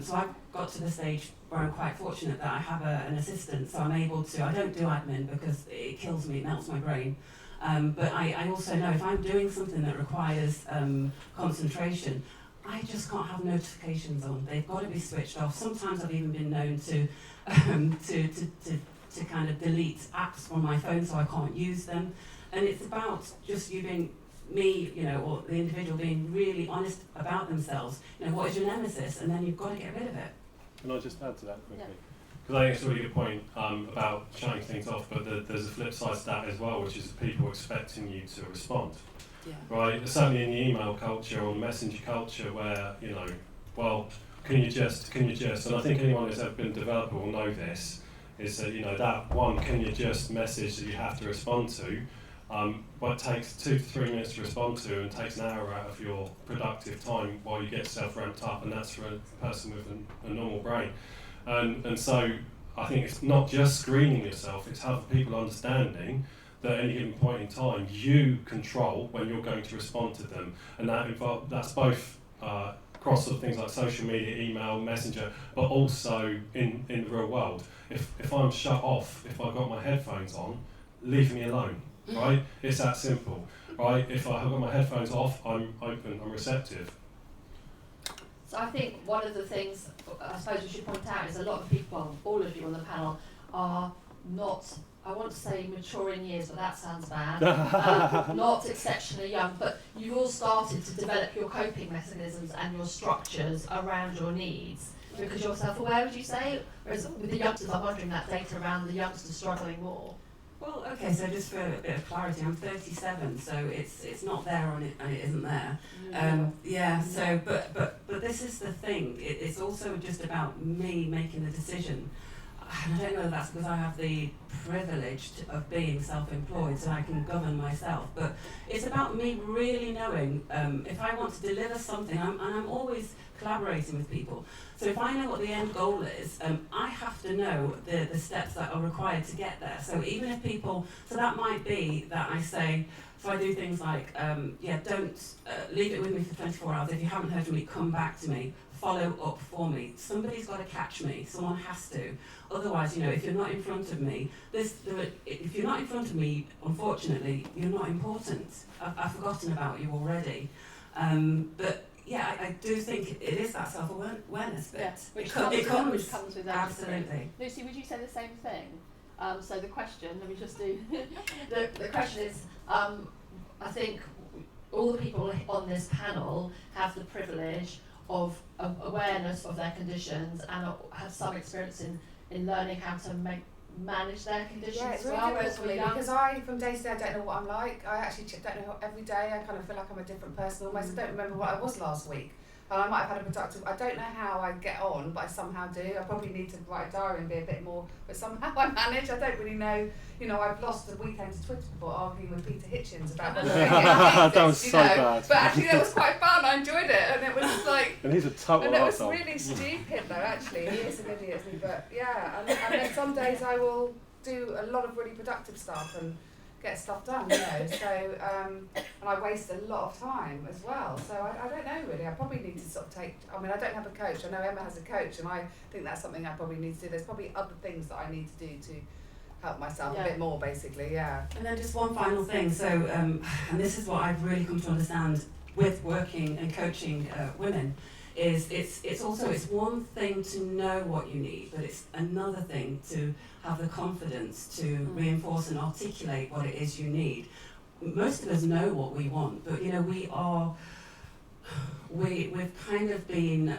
so I've got to the stage where I'm quite fortunate that I have an assistant, so I'm able to, I don't do admin because it kills me, it melts my brain. But I also know if I'm doing something that requires concentration, I just can't have notifications on. They've got to be switched off. Sometimes I've even been known to kind of delete apps from my phone so I can't use them. And it's about just you being me, or the individual being really honest about themselves. What is your nemesis? And then you've got to get rid of it. Can I just add to that quickly? Because I think it's a really good point about shutting things off, but there's a flip side to that as well, which is people expecting you to respond. Yeah. Right? Certainly in the email culture or the messenger culture where, well, can you just, and I think anyone who's ever been a developer will know this, is that, that one can you just message that you have to respond to, what takes 2 to 3 minutes to respond to and takes an hour out of your productive time while you get yourself ramped up, and that's for a person with a normal brain. And so I think it's not just screening yourself, it's having people understanding that at any given point in time you control when you're going to respond to them, and that's both across sort of things like social media, email, messenger, but also in the real world. If I'm shut off, if I've got my headphones on, leave me alone, right? It's that simple. right? If I have got my headphones off, I'm open, I'm receptive. So I think one of the things I suppose we should point out is a lot of people, all of you on the panel, are not, I want to say mature in years, but that sounds bad, not exceptionally young, but you've all started to develop your coping mechanisms and your structures around your needs because you're self-aware, would you say? Whereas with the youngsters, I'm wondering that data around the youngsters struggling more. Well, okay, so just for a bit of clarity, I'm 37, so it's not there and it isn't there. Yeah, so, but this is the thing, it's also just about me making the decision. And I don't know if that's because I have the privilege of being self-employed, so I can govern myself. But it's about me really knowing if I want to deliver something, and I'm always collaborating with people. So if I know what the end goal is, I have to know the steps that are required to get there. So even if people, so that might be that I say, so I do things like, don't leave it with me for 24 hours. If you haven't heard from me, come back to me. Follow up for me. Somebody's got to catch me. Someone has to. Otherwise, if you're not in front of me, if you're not in front of me, unfortunately, you're not important. I've forgotten about you already. But yeah, I do think it is that self-awareness bit. Yeah, which comes with absolutely. Lucy, would you say the same thing? So the question, let me just do, the question is, I think all the people on this panel have the privilege of awareness of their conditions and have some experience in learning how to manage their conditions it's as really well. difficult for me because from day to day I don't know what I'm like. I actually don't know every day. I kind of feel like I'm a different person almost. I don't remember what I was last week. And I might have had a productive, I don't know how I get on, but I somehow do. I probably need to write a diary and be a bit more, but somehow I manage. I don't really know. I've lost the weekend to Twitter before arguing with Peter Hitchens about that was so bad. But actually that was quite fun. I enjoyed it, and it was like. And he's a total And it was arsehole. really stupid though. Actually, he is an idiot, isn't he? But yeah, and then some days I will do a lot of really productive stuff and get stuff done, So and I waste a lot of time as well. So I don't know really. I probably need to sort of I don't have a coach. I know Emma has a coach, and I think that's something I probably need to do. There's probably other things that I need to do to help myself a bit more, basically. Yeah. And then just one final thing. So, and this is what I've really come to understand with working and coaching women. Is it's one thing to know what you need, but it's another thing to have the confidence to reinforce and articulate what it is you need. Most of us know what we want, but we've kind of been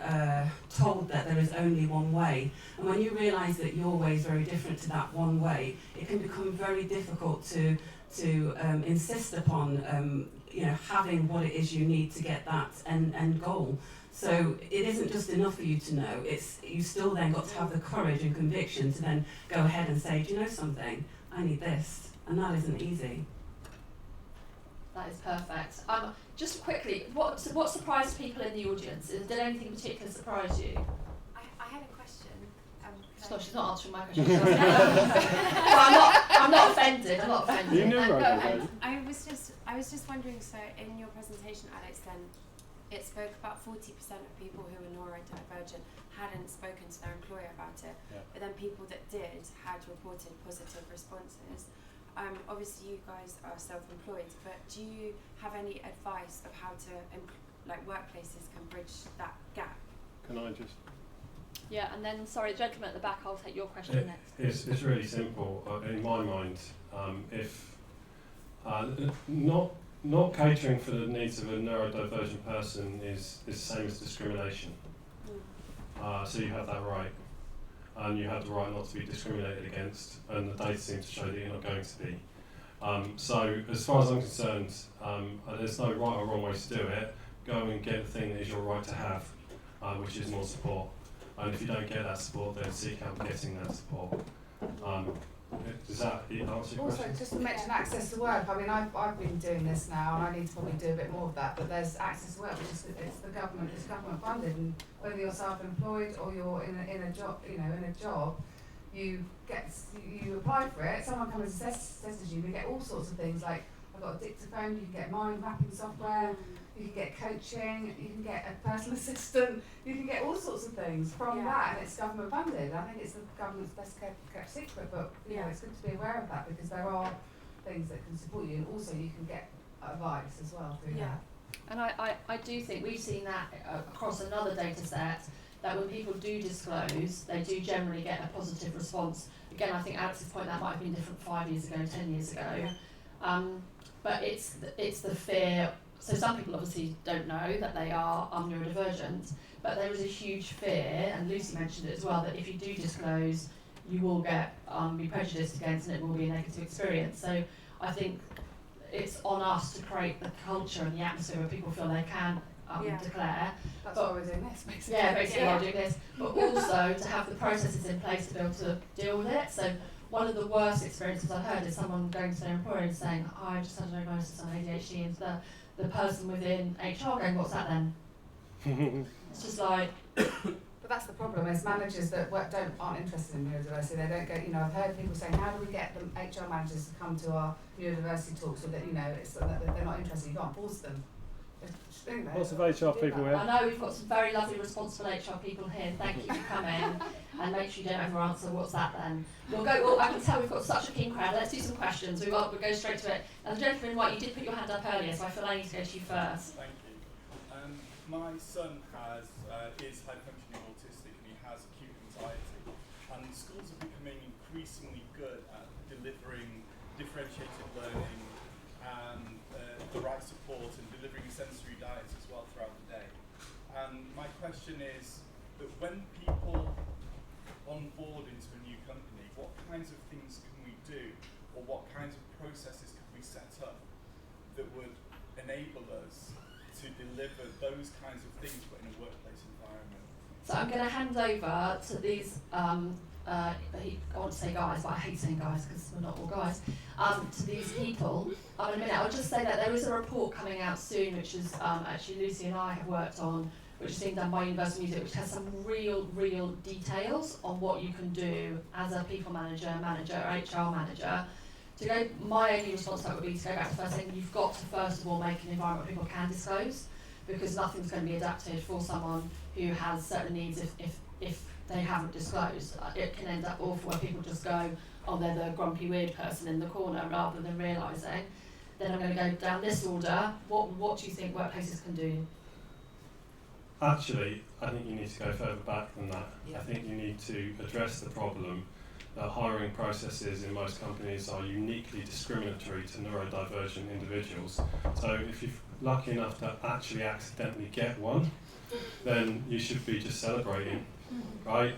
told that there is only one way, and when you realise that your way is very different to that one way, it can become very difficult to insist upon having what it is you need to get that end goal. So it isn't just enough for you to know, you still then got to have the courage and conviction to then go ahead and say, do you know something, I need this, and that isn't easy. That is perfect. Just quickly, what surprised people in the audience? Did anything particular surprise you? I had a question. Stop, she's not answering my question. I'm not offended. You knew right. I was just wondering, so in your presentation, Alex, then it spoke about 40% of people who were neurodivergent hadn't spoken to their employer about it, but then people that did had reported positive responses. Obviously you guys are self-employed, but do you have any advice of how to, workplaces can bridge that gap? Can I just... Yeah, and then, sorry, gentleman at the back, I'll take your question next. It's really simple. In my mind, if not catering for the needs of a neurodivergent person is the same as discrimination. So you have that right, and you have the right not to be discriminated against, and the data seems to show that you're not going to be. So as far as I'm concerned, there's no right or wrong way to do it. Go and get the thing that is your right to have, which is more support. And if you don't get that support, then seek out getting that support. Does that answer your question? Also, just to mention access to work. I mean, I've been doing this now, and I need to probably do a bit more of that. But there's access to work, which is it's government funded, and whether you're self-employed or you're in a job, you apply for it. Someone comes and assesses you. You get all sorts of things like I've got a dictaphone. You can get mind mapping software. You can get coaching, you can get a personal assistant, you can get all sorts of things from that, and it's government funded. I think it's the government's best kept secret, but it's good to be aware of that because there are things that can support you, and also you can get advice as well through Yeah. that. And I do think we've seen that across another data set, that when people do disclose, they do generally get a positive response. Again, I think Alex's point, that might have been different 5 years ago, 10 years ago. Yeah. But it's the fear. So some people obviously don't know that they are neurodivergent, but there is a huge fear, and Lucy mentioned it as well, that if you do disclose, you will get be prejudiced against, and it will be a negative experience. So I think it's on us to create the culture and the atmosphere where people feel they can declare. That's why we're doing this, basically. Yeah, basically why we're doing this, but also to have the processes in place to be able to deal with it. So one of the worst experiences I've heard is someone going to their employer and saying, oh, I just had a diagnosis on ADHD, and the person within HR going, what's that then? It's just like... But that's the problem, is managers that aren't interested in neurodiversity, they don't get, I've heard people saying, how do we get the HR managers to come to our neurodiversity talks, so that, it's that they're not interested, you can't force them. Lots of HR people here. I know we've got some very lovely responsible HR people here. Thank you for coming, and make sure you don't ever answer what's that then. Well, I can tell we've got such a keen crowd. Let's do some questions. We'll go straight to it. And the gentleman in white, you did put your hand up earlier, so I feel I need to go to you first. Thank you. My son is high functioning autistic, and he has acute anxiety. And schools are becoming increasingly good at delivering differentiated learning and the right support, and delivering sensory diets as well throughout the day. And my question is that when people onboard into a new company, what kinds of things can we do, or what kinds of processes can we set up that would enable us to deliver those kinds of things but in a workplace environment? So I'm going to hand over to these, I want to say guys, but I hate saying guys because we're not all guys, to these people in a minute. I'll just say that there is a report coming out soon, which is actually Lucy and I have worked on, which is being done by Universal Music, which has some real details on what you can do as a people manager, HR manager. My only response to that would be to go back to first thing, you've got to first of all make an environment where people can disclose, because nothing's going to be adapted for someone who has certain needs if they haven't disclosed. It can end up awful where people just go, oh, they're the grumpy weird person in the corner, rather than realising. Then I'm going to go down this order. What do you think workplaces can do? Actually, I think you need to go further back than that. Yeah. I think you need to address the problem that hiring processes in most companies are uniquely discriminatory to neurodivergent individuals. So if you're lucky enough to actually accidentally get one, then you should be just celebrating, right?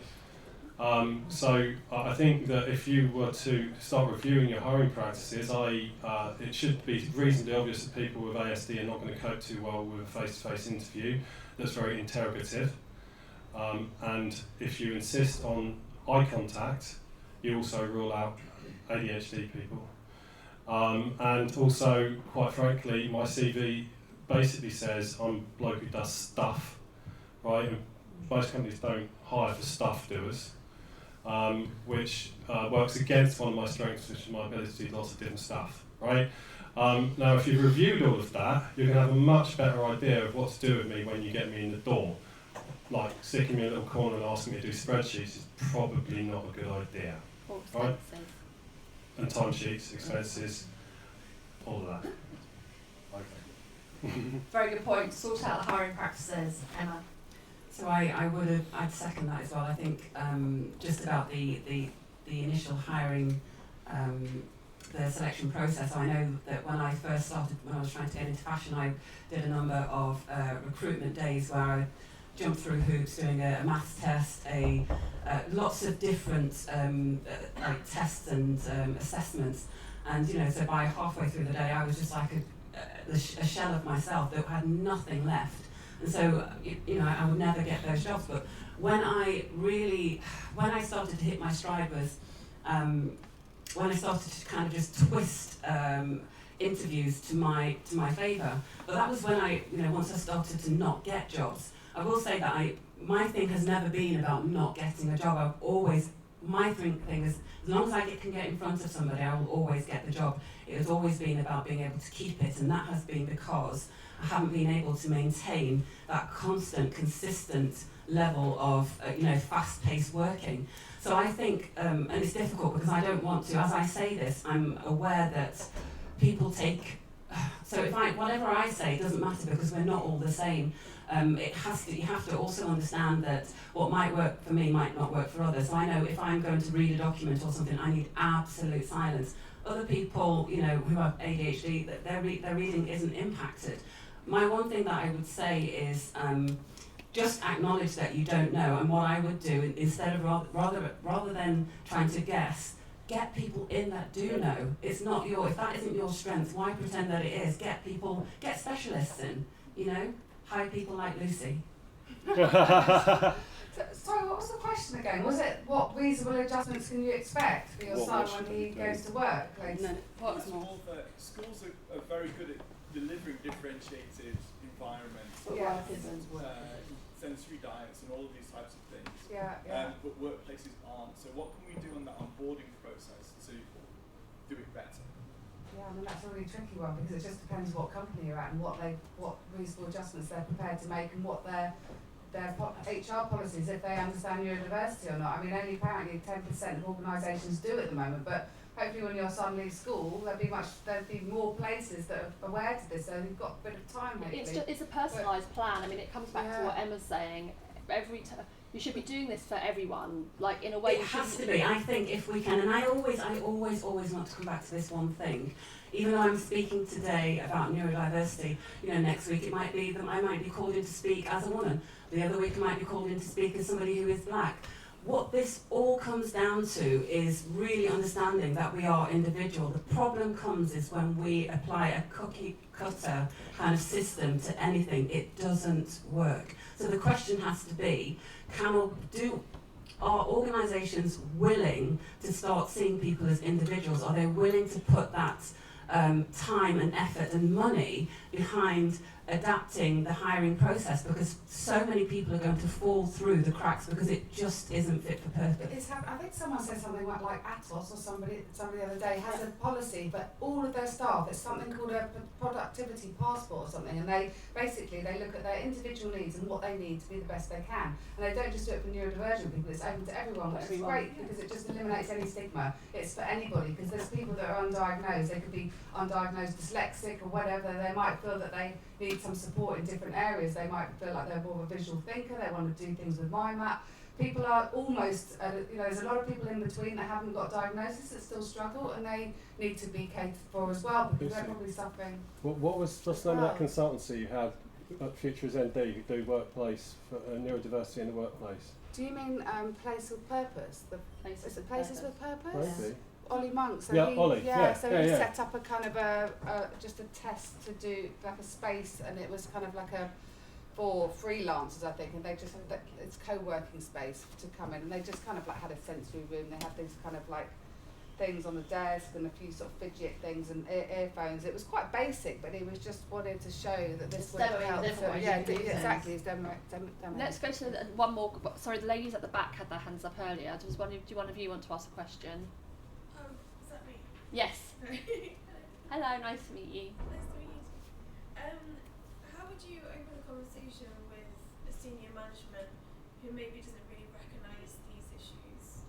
So I think that if you were to start reviewing your hiring practices, it should be reasonably obvious that people with ASD are not going to cope too well with a face-to-face interview that's very interrogative. And if you insist on eye contact, you also rule out ADHD people. And also, quite frankly, my CV basically says I'm a bloke who does stuff, right? And most companies don't hire for stuff doers, which works against one of my strengths, which is my ability to do lots of different stuff, right? Now, if you've reviewed all of that, you're going to have a much better idea of what to do with me when you get me in the door. Like, sticking me in a little corner and asking me to do spreadsheets is probably not a good idea. Right? And timesheets, expenses, all of that. Okay. Very good point. Sort out the hiring practices, Emma. So I'd second that as well. I think just about the initial hiring, the selection process. I know that when I first started, when I was trying to get into fashion, I did a number of recruitment days where I jumped through hoops, doing a maths test, lots of different like tests and assessments, and so by halfway through the day, I was just like a shell of myself that had nothing left. And so, I would never get those jobs. But when I started to hit my stride was when I started to kind of just twist interviews to my favour. But that was when once I started to not get jobs. I will say that my thing has never been about not getting a job. My thing is, as long as I can get in front of somebody, I will always get the job. It has always been about being able to keep it, and that has been because I haven't been able to maintain that constant, consistent level of, fast-paced working. So I think, and it's difficult because I don't want to, as I say this, I'm aware that people take, so if whatever I say doesn't matter because we're not all the same. You have to also understand that what might work for me might not work for others. So I know if I'm going to read a document or something, I need absolute silence. Other people, who have ADHD, their reading isn't impacted. My one thing that I would say is just acknowledge that you don't know. And what I would do, instead of rather than trying to guess, get people in that do know. If that isn't your strength, why pretend that it is? Get specialists in, hire people like Lucy. Sorry, what was the question again? Was it what reasonable adjustments can you expect for your son when he goes to work? Schools are very good at delivering differentiated environments, sensory diets and all of these types of things. But workplaces aren't. So what can we do on that onboarding process to do it better? Yeah, I mean that's a really tricky one because it just depends what company you're at and what reasonable adjustments they're prepared to make and what their HR policies, if they understand neurodiversity or not. I mean, only apparently 10% of organisations do at the moment, but hopefully when your son leaves school, there'll be more places that are aware to this, so you've got a bit of time. It's a personalised plan. I mean, it comes back to what Emma's saying. You should be doing this for everyone, like in a way. It has to be. I think if we can, and I always want to come back to this one thing. Even though I'm speaking today about neurodiversity, next week it might be that I might be called in to speak as a woman. The other week I might be called in to speak as somebody who is black. What this all comes down to is really understanding that we are individual. The problem comes is when we apply a cookie cutter kind of system to anything, it doesn't work. So the question has to be, are organisations willing to start seeing people as individuals? Are they willing to put that time and effort and money behind adapting the hiring process, because so many people are going to fall through the cracks because it just isn't fit for purpose. I think someone said something like Atos or somebody the other day has a policy, but all of their staff, it's something called a productivity passport or something, and they look at their individual needs and what they need to be the best they can, and they don't just do it for neurodivergent people, it's open to everyone, which is great because it just eliminates any stigma. It's for anybody, because there's people that are undiagnosed, they could be undiagnosed dyslexic or whatever, they might feel that they need some support in different areas. They might feel like they're more of a visual thinker, they want to do things with mind map. People are almost, there's a lot of people in between that haven't got diagnosis that still struggle, and they need to be catered for as well because they're probably suffering. What was the name of that consultancy you had at Futures ND who do workplace for neurodiversity in the workplace? Do you mean Place with Purpose? Places with Purpose? Maybe. Ollie Monk, so Ollie. he set up a kind of just a test to do like a space, and it was kind of like for freelancers, I think, and they just it's co-working space to come in, and they just kind of like had a sensory room. They had these kind of like things on the desk and a few sort of fidget things and earphones. It was quite basic, but he was just wanted to show that this would help. Exactly. It's demo. Let's go to one more. Sorry, the ladies at the back had their hands up earlier. Do one of you want to ask a question? Is that me? Yes. Hello, nice to meet you. Nice to meet you. How would you open a conversation with a senior management who maybe doesn't really recognise these issues?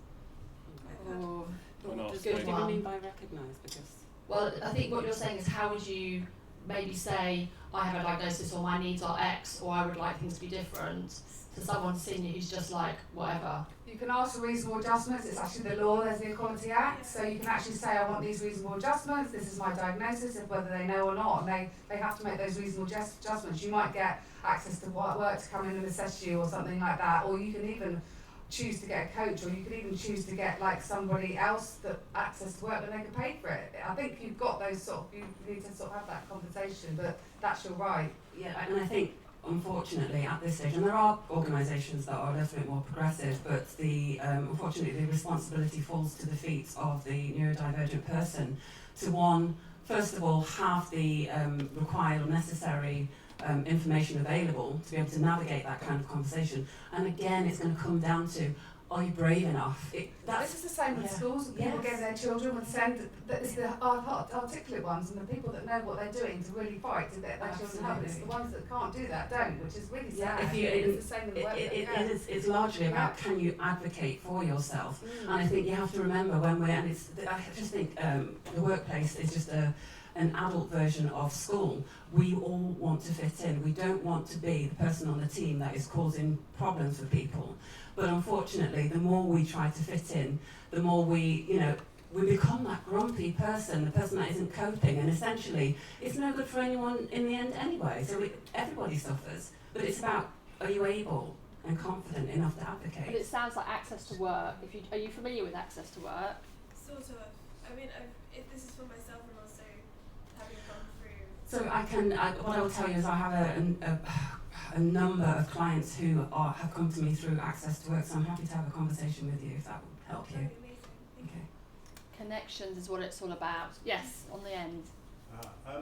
What do you mean by recognise? Well, I think what you're saying is, how would you maybe say, I have a diagnosis or my needs are X, or I would like things to be different, to someone senior who's just like, whatever. You can ask for reasonable adjustments. It's actually the law, there's the Equality Act, so you can actually say, I want these reasonable adjustments, this is my diagnosis, if whether they know or not, and they have to make those reasonable adjustments. You might get access to work to come in and assess you or something like that, or you can even choose to get a coach, or you could even choose to get like somebody else that access to work and they can pay for it. I think you've got those you need to sort of have that conversation, but that's your right. Yeah, and I think unfortunately at this stage, and there are organisations that are a little bit more progressive, but unfortunately the responsibility falls to the feet of the neurodivergent person to first of all have the required or necessary information available to be able to navigate that kind of conversation. And again, it's going to come down to, are you brave enough? This is the same with schools. People get their children would send the articulate ones and the people that know what they're doing to really fight to get their children help. It's the ones that can't do that don't, which is really sad. It's the same in the workplace. It's largely about, can you advocate for yourself? And I think you have to remember I just think the workplace is just a an adult version of school. We all want to fit in. We don't want to be the person on the team that is causing problems for people. But unfortunately, the more we try to fit in, the more we become that grumpy person, the person that isn't coping, and essentially it's no good for anyone in the end anyway. So everybody suffers. But it's about, are you able and confident enough to advocate? But it sounds like access to work. Are you familiar with access to work? Sort of. I mean, if this is for myself and also having gone through. So what I will tell you is I have a number of clients who have come to me through access to work, so I'm happy to have a conversation with you if that would help you. Okay. Connections is what it's all about. Yes, on the end. I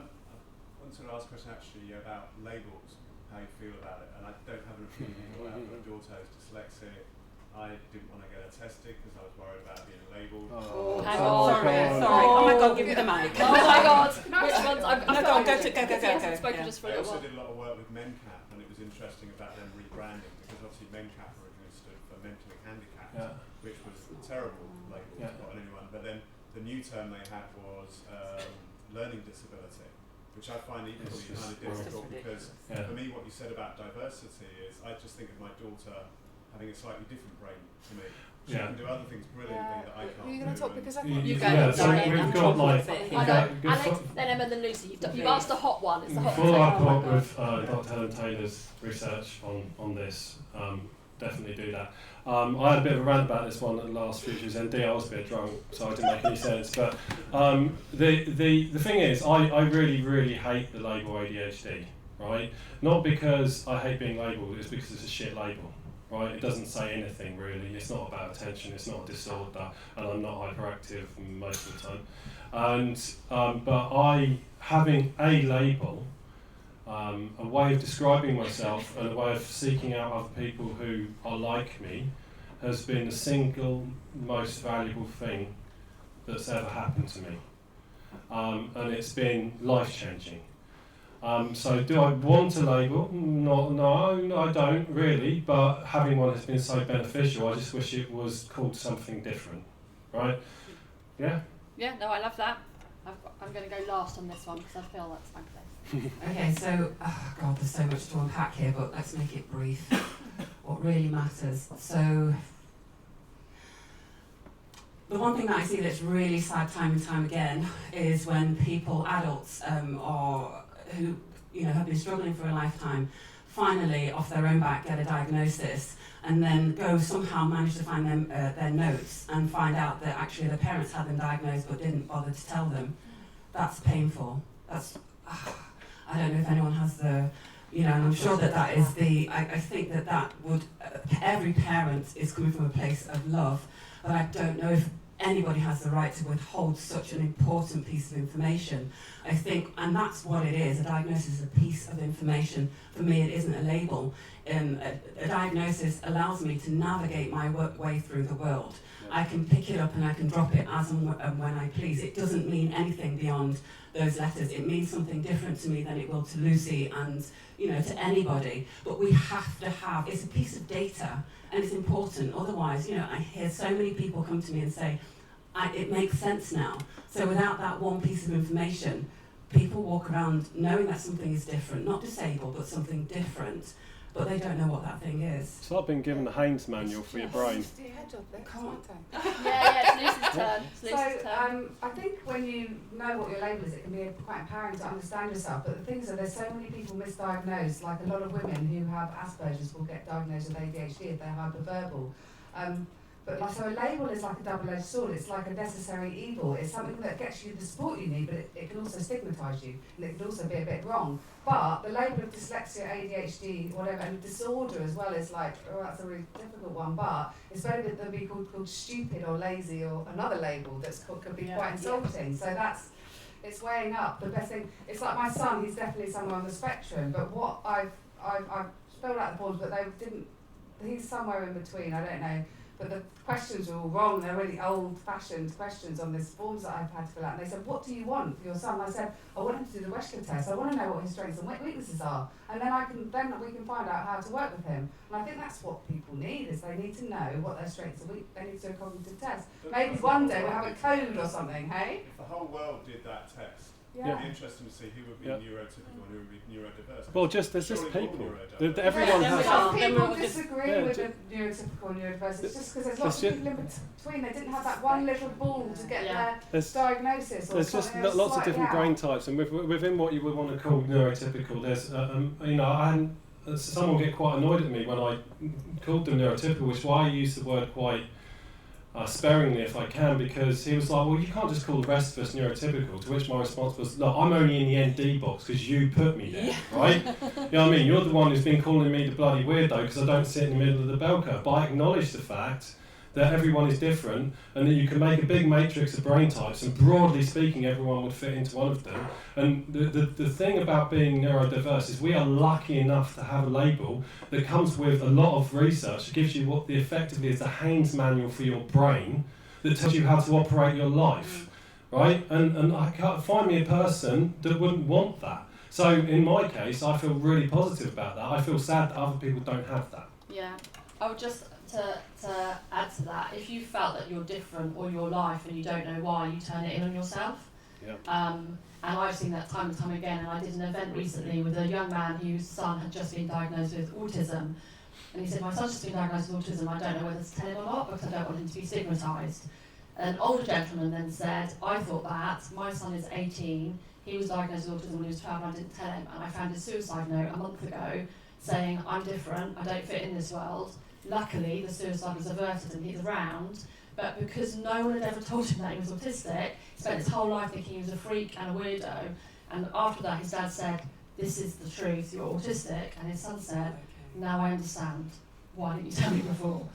wanted to ask a question actually about labels, how you feel about it, and I don't have an opinion. I have a daughter who's dyslexic. I didn't want to get her tested because I was worried about being labelled. Hang on. Sorry. Oh my God, give me the mic. Oh my God. Which ones? Go. Spoken just for a I little also while. did a lot of work with MenCap, and it was interesting about them rebranding because obviously MenCap originally stood for mentally handicapped, which was a terrible label to put on anyone. But then the new term they had was learning disability, which I find equally kind of difficult because for me what you said about diversity is I just think of my daughter having a slightly different brain to me. She can do other things brilliantly that I can't do. Are you going to talk? Because I You thought go. So we've got like Alex, then Emma, then Lucy. You've asked a hot one. It's the hot follow up one. with Dr. Helen Taylor's research on this. Definitely do that. I had a bit of a rant about this one at the last Futures ND. I was a bit drunk, so it didn't make any sense. But the thing is, I really hate the label ADHD, right? Not because I hate being labelled, it's because it's a shit label, right? It doesn't say anything really. It's not about attention. It's not a disorder, and I'm not hyperactive most of the time. And but having a label. A way of describing myself and a way of seeking out other people who are like me has been the single most valuable thing that's ever happened to me. And it's been life-changing. So do I want a label? No, I don't really, but having one has been so beneficial. I just wish it was called something different, right? Yeah? Yeah, no, I love that. I'm going to go last on this one because I feel that's my place. Okay, so, God, there's so much to unpack here, but let's make it brief. What really matters. So, the one thing that I see that's really sad time and time again is when people, adults, or who have been struggling for a lifetime, finally, off their own back, get a diagnosis, and then somehow manage to find them their notes and find out that actually their parents had them diagnosed but didn't bother to tell them. That's painful. I don't know if anyone has the, and I'm sure that is I think that would, every parent is coming from a place of love, but I don't know if anybody has the right to withhold such an important piece of information. I think, and that's what it is, a diagnosis is a piece of information. For me, it isn't a label. A diagnosis allows me to navigate my way through the world. I can pick it up and I can drop it as and when I please. It doesn't mean anything beyond those letters. It means something different to me than it will to Lucy and to anybody. But we have to have, it's a piece of data and it's important. Otherwise, I hear so many people come to me and say, it makes sense now. So without that one piece of information, people walk around knowing that something is different, not disabled, but something different. But they don't know what that thing is. It's like being given the Haynes manual for your brain. Yeah, it's Lucy's turn. So I think when you know what your label is, it can be quite empowering to understand yourself. But the thing is that there's so many people misdiagnosed. Like a lot of women who have Asperger's will get diagnosed with ADHD if they're hyperverbal. But so a label is like a double-edged sword. It's like a necessary evil. It's something that gets you the support you need, but it can also stigmatise you, and it can also be a bit wrong. But the label of dyslexia, ADHD, whatever, and disorder as well is like, that's a really difficult one. But it's better than be called stupid or lazy or another label that could be quite insulting. So it's weighing up. The best thing, it's like my son. He's definitely somewhere on the spectrum. But what I've filled out the forms, but they didn't. He's somewhere in between. I don't know. But the questions are all wrong. They're really old-fashioned questions on this forms that I've had to fill out. And they said, what do you want for your son? And I said, I want him to do the Wechsler test. I want to know what his strengths and weaknesses are. And then we can find out how to work with him. And I think that's what people need, is they need to know what their strengths and weaknesses. They need to do a cognitive test. Maybe one day we'll have a code or something, hey? If the whole world did that test, It'd be interesting to see who would be neurotypical and who would be neurodiverse. Well, just there's just Surely people. all neurodiverse. Everyone has. Some people just- disagree with the neurotypical and neurodiverse. It's just because there's lots of people in between. They didn't have that one little ball to get their diagnosis. Or There's just something lots of slightly different out. brain types, and within what you would want to call neurotypical, there's someone get quite annoyed at me when I called them neurotypical, which is why I use the word quite sparingly if I can, because he was like, well, you can't just call the rest of us neurotypical, to which my response was, look, I'm only in the ND box because you put me there, right? You know what I mean? You're the one who's been calling me the bloody weirdo because I don't sit in the middle of the bell curve, but I acknowledge the fact that everyone is different and that you can make a big matrix of brain types, and broadly speaking everyone would fit into one of them. And the thing about being neurodiverse is we are lucky enough to have a label that comes with a lot of research that gives you what effectively is the Haynes manual for your brain that tells you how to operate your life, right? And I can't find me a person that wouldn't want that. So in my case I feel really positive about that. I feel sad that other people don't have that. Yeah, I would just to add to that, if you felt that you're different all your life and you don't know why, you turn it in on yourself. Yeah. And I've seen that time and time again, and I did an event recently with a young man whose son had just been diagnosed with autism, and he said, my son's just been diagnosed with autism, I don't know whether to tell him or not because I don't want him to be stigmatised. An older gentleman then said, I thought that, my son is 18, he was diagnosed with autism when he was 12 and I didn't tell him, and I found his suicide note a month ago saying, I'm different, I don't fit in this world. Luckily, the suicide was averted and he's around, but because no one had ever told him that he was autistic, he spent his whole life thinking he was a freak and a weirdo, and after that his dad said, this is the truth, you're autistic, and his son said, now I understand, why didn't you tell me before?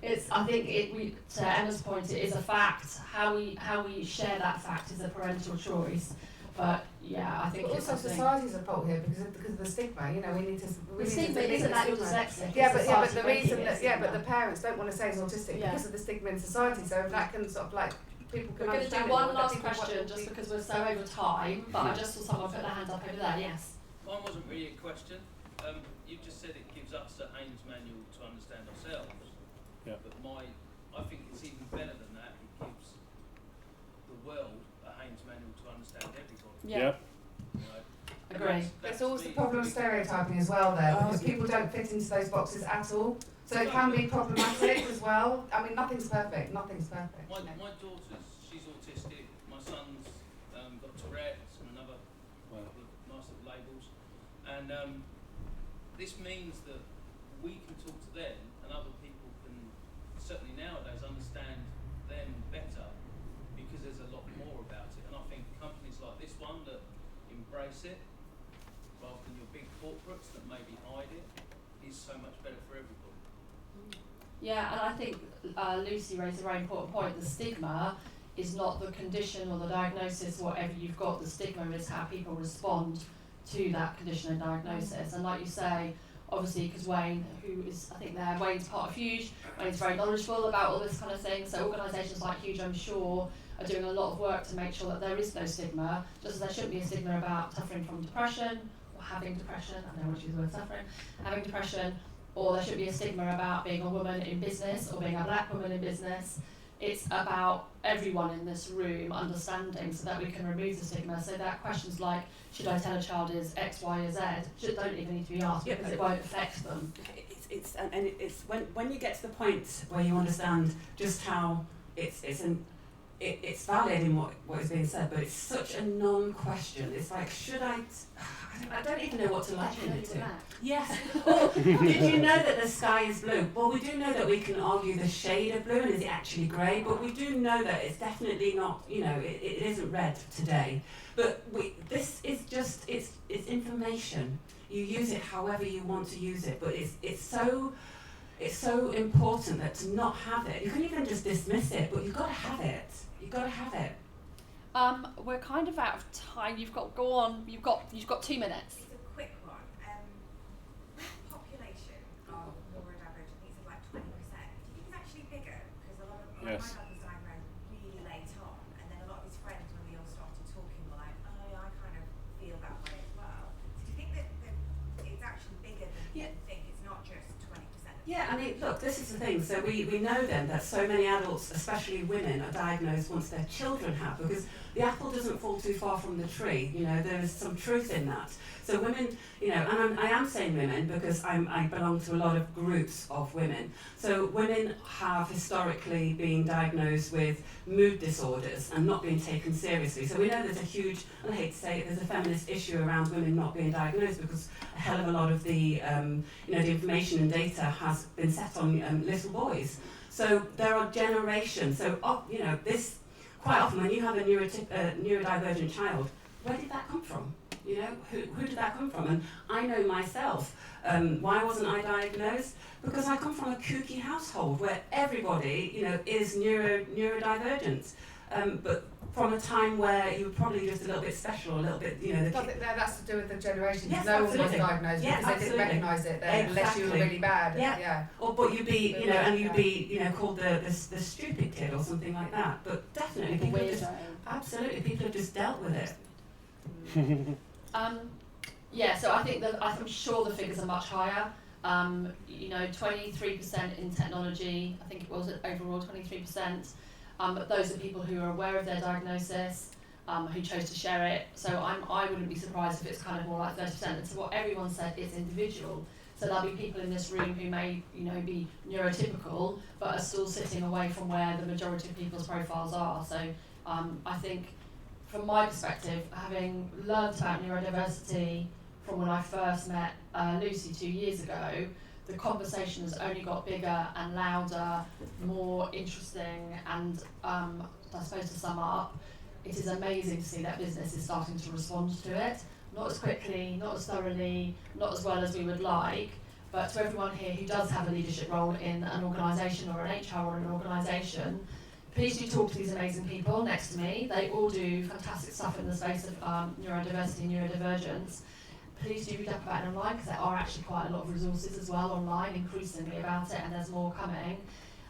It's, I think to Emma's point, it is a fact. How we share that fact is a parental choice. But yeah, I think but it's also society's at fault here because of the stigma. You know, we need to. The stigma isn't that you're dyslexic. But the reason but the parents don't want to say he's autistic because of the stigma in society. So if that can sort of like people can. We're going to do one last question just because we're so over time. But I just saw someone put their hand up over there. Yes. Mine wasn't really a question. You just said it gives us a Haynes manual to understand ourselves. Yeah. But I think it's even better than that. It gives the world a Haynes manual to understand everybody. Yeah. Agree. It's also the problem of stereotyping as well, though, because people don't fit into those boxes at all. So it can be problematic as well. I mean, nothing's perfect. Nothing's perfect. My daughter's, she's autistic. My son's got Tourette's and another couple of nice little labels. And this means that we can talk to them and other people can certainly nowadays understand them better because there's a lot more about it. And I think companies like this one that embrace it rather than your big corporates that maybe hide it is so much better for everybody. Yeah, and I think Lucy raised a very important point. The stigma is not the condition or the diagnosis, whatever you've got. The stigma is how people respond to that condition and diagnosis. And like you say, obviously, because Wayne, who is, I think Wayne's part of Huge, Wayne's very knowledgeable about all this kind of thing. So organisations like Huge, I'm sure, are doing a lot of work to make sure that there is no stigma, just as there shouldn't be a stigma about suffering from depression, or having depression, I don't want to use the word suffering, having depression, or there should be a stigma about being a woman in business or being a black woman in business. It's about everyone in this room understanding so that we can remove the stigma, so that questions like, should I tell a child is X, Y, or Z, don't even need to be asked because it won't affect them. It's when you get to the point where you understand just how it's valid in what is being said, but it's such a non-question. It's like, should I don't even know what to liken it to. Yes. Or, did you know that the sky is blue? Well, we do know that we can argue the shade of blue and is it actually grey, but we do know that it's definitely not, it isn't red today. But this is just, it's information. You use it however you want to use it, but it's so important that to not have it, you can even just dismiss it, but you've got to have it. You've got to have it. We're kind of out of time. You've got 2 minutes. It's a quick one. Population of neurodivergent needs of like 20%. Do you think it's actually bigger? Because a lot of my dad was diagnosed really late on, and then a lot of his friends, when we all started talking, were like, "Oh, I kind of feel that way as well." So do you think that it's actually bigger than you think? It's not just 20%? Yeah, I mean, look, this is the thing. So we know then that so many adults, especially women, are diagnosed once their children have, because the apple doesn't fall too far from the tree. You know, there is some truth in that. So women, you know, and I am saying women because I belong to a lot of groups of women. So women have historically been diagnosed with mood disorders and not being taken seriously. So we know there's a huge, and I hate to say it, there's a feminist issue around women not being diagnosed because a hell of a lot of the, you know, the information and data has been set on little boys. So there are generations. So, you know, this, quite often when you have a neurodivergent child, where did that come from? You know, who did that come from? And I know myself. Why wasn't I diagnosed? Because I come from a kooky household where everybody, you know, is neurodivergent. But from a time where you were probably just a little bit special, a little bit, you know. That's to do with the generation. Yes, no absolutely. one was diagnosed because they didn't recognise it then, unless you were really bad. Yeah. Or but you'd be, you know, and you'd be, you know, called the stupid kid or something like that. But definitely, people have just, absolutely, people have just dealt with it. Yeah, so I think that I'm sure the figures are much higher. You know, 23% in technology. I think it was overall 23%. But those are people who are aware of their diagnosis, who chose to share it. So I wouldn't be surprised if it's kind of more like 30%. And so what everyone said is individual. So there'll be people in this room who may, you know, be neurotypical, but are still sitting away from where the majority of people's profiles are. So I think, from my perspective, having learned about neurodiversity from when I first met Lucy 2 years ago, the conversation has only got bigger and louder, more interesting, and I suppose to sum up, it is amazing to see that business is starting to respond to it. Not as quickly, not as thoroughly, not as well as we would like, but to everyone here who does have a leadership role in an organisation or an HR or an organisation, please do talk to these amazing people next to me. They all do fantastic stuff in the space of neurodiversity and neurodivergence. Please do read up about it online because there are actually quite a lot of resources as well online increasingly about it, and there's more coming.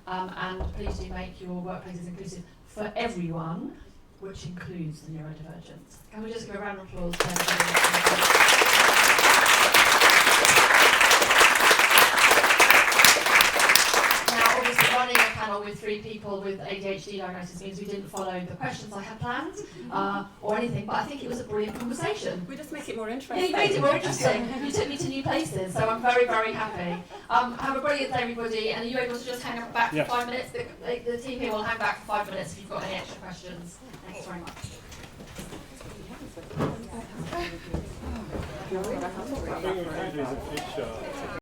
And please do make your workplaces inclusive for everyone, which includes the neurodivergent. Can we just give a round of applause to everybody? Now, obviously, running a panel with 3 people with ADHD diagnosis means we didn't follow the questions I had planned or anything, but I think it was a brilliant conversation. We just make it more interesting. Yeah, you made it more interesting. You took me to new places, so I'm very, very happy. Have a brilliant day, everybody, and are you able to just hang back for 5 minutes? The team here will hang back for 5 minutes if you've got any extra questions. Thanks very much.